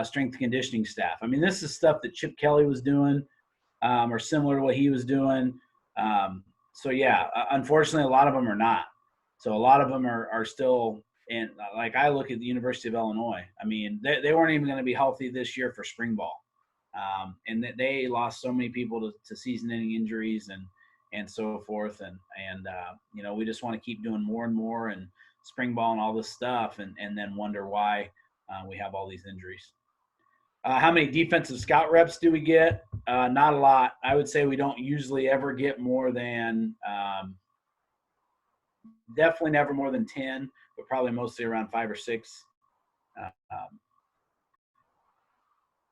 strength and conditioning staff. I mean, this is stuff that Chip Kelly was doing, or similar to what he was doing. So yeah, unfortunately, a lot of them are not. So a lot of them are still in. Like I look at the University of Illinois. I mean, they weren't even going to be healthy this year for spring ball, and they lost so many people to season-ending injuries and so forth. And you know, we just want to keep doing more and more and spring ball and all this stuff, and then wonder why we have all these injuries. How many defensive scout reps do we get? Not a lot. I would say we don't usually ever get more than definitely never more than 10, but probably mostly around 5 or 6.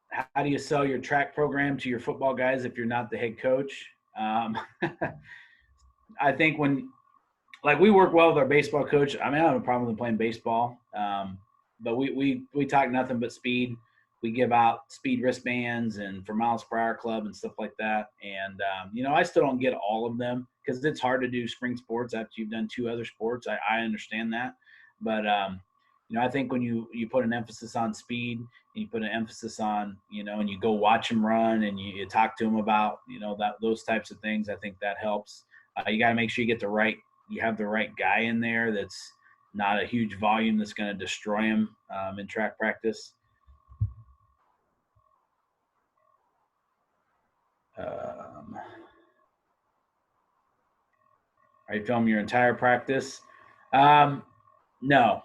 How do you sell your track program to your football guys if you're not the head coach? I think like we work well with our baseball coach. I mean, I don't have a problem with playing baseball, but we talk nothing but speed. We give out speed wristbands and for miles per hour club and stuff like that. And, you know, I still don't get all of them because it's hard to do spring sports after you've done 2 other sports. I understand that. But, you know, I think when you put an emphasis on speed and you put an emphasis on, you know, and you go watch them run and you talk to them about, you know, those types of things, I think that helps. You got to make sure you have the right guy in there that's not a huge volume that's going to destroy him in track practice. Are you filming your entire practice? No.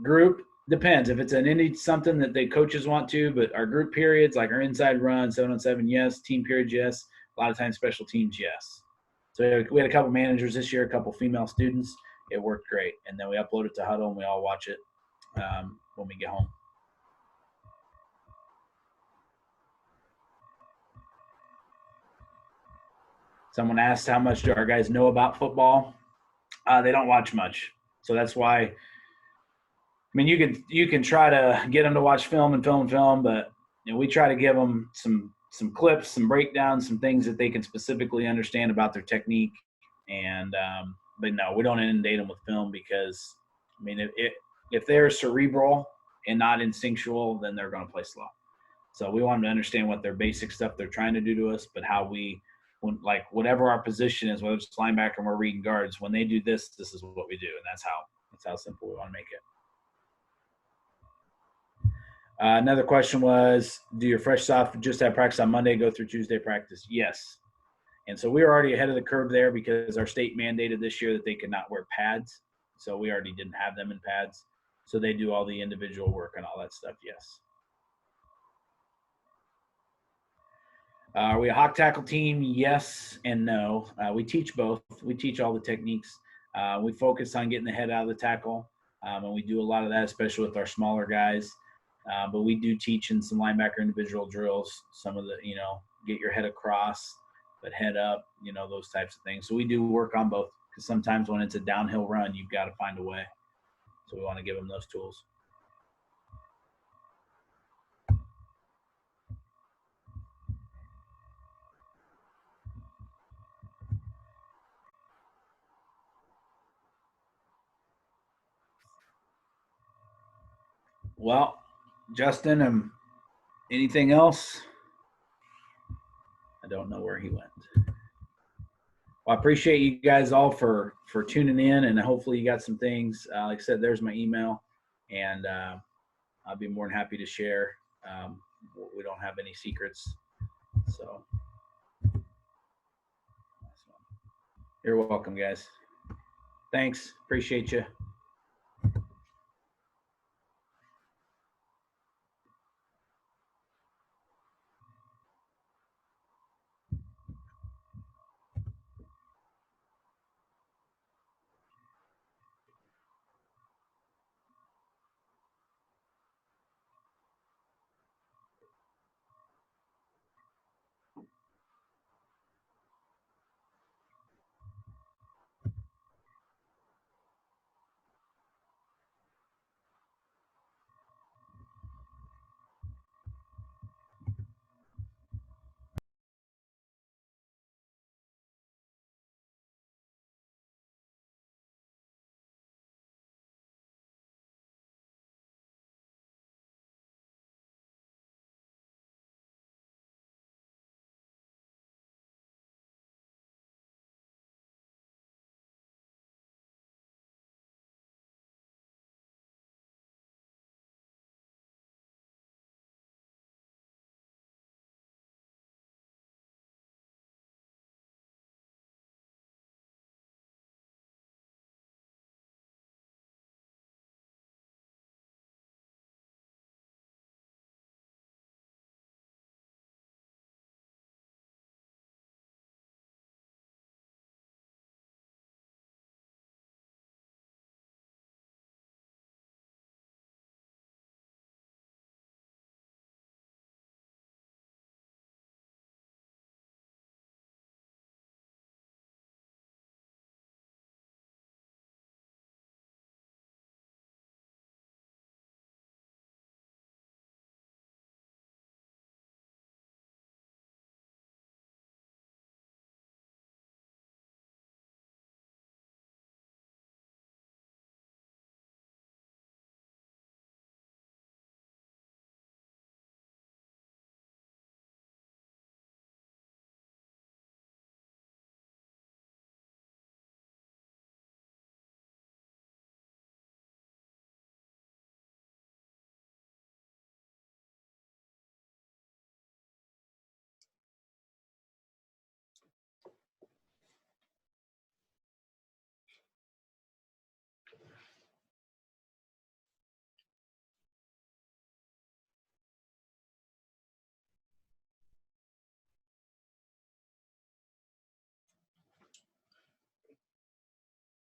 Group depends. If it's something that the coaches want to, but our group periods, like our inside run, 7-on-7, yes. Team periods, yes. A lot of times special teams, yes. So we had a couple managers this year, a couple female students. It worked great. And then we upload it to Huddle and we all watch it when we get home. Someone asked how much do our guys know about football. They don't watch much. So that's why, I mean, you can try to get them to watch film, but you know, we try to give them some clips, some breakdowns, some things that they can specifically understand about their technique. And but no, we don't inundate them with film because, I mean, if they're cerebral and not instinctual, then they're going to play slow. So we want them to understand what their basic stuff they're trying to do to us, but how like whatever our position is, whether it's linebacker or we're reading guards, when they do this, this is what we do, and that's how simple we want to make it. Another question was, do your fresh soft just have practice on Monday, go through Tuesday practice? Yes. And so we were already ahead of the curve there because our state mandated this year that they could not wear pads. So we already didn't have them in pads. So they do all the individual work and all that stuff, yes. Are we a hawk tackle team? Yes and no. We teach both. We teach all the techniques. We focus on getting the head out of the tackle, and we do a lot of that, especially with our smaller guys. But we do teach in some linebacker individual drills, some of the, you know, get your head across, but head up, you know, those types of things. So we do work on both because sometimes when it's a downhill run, you've got to find a way. So we want to give them those tools. Well, Justin, anything else? I don't know where he went. Well, I appreciate you guys all for tuning in, and hopefully you got some things. Like I said, there's my email, and I'll be more than happy to share. We don't have any secrets, so you're welcome, guys. Thanks. Appreciate you.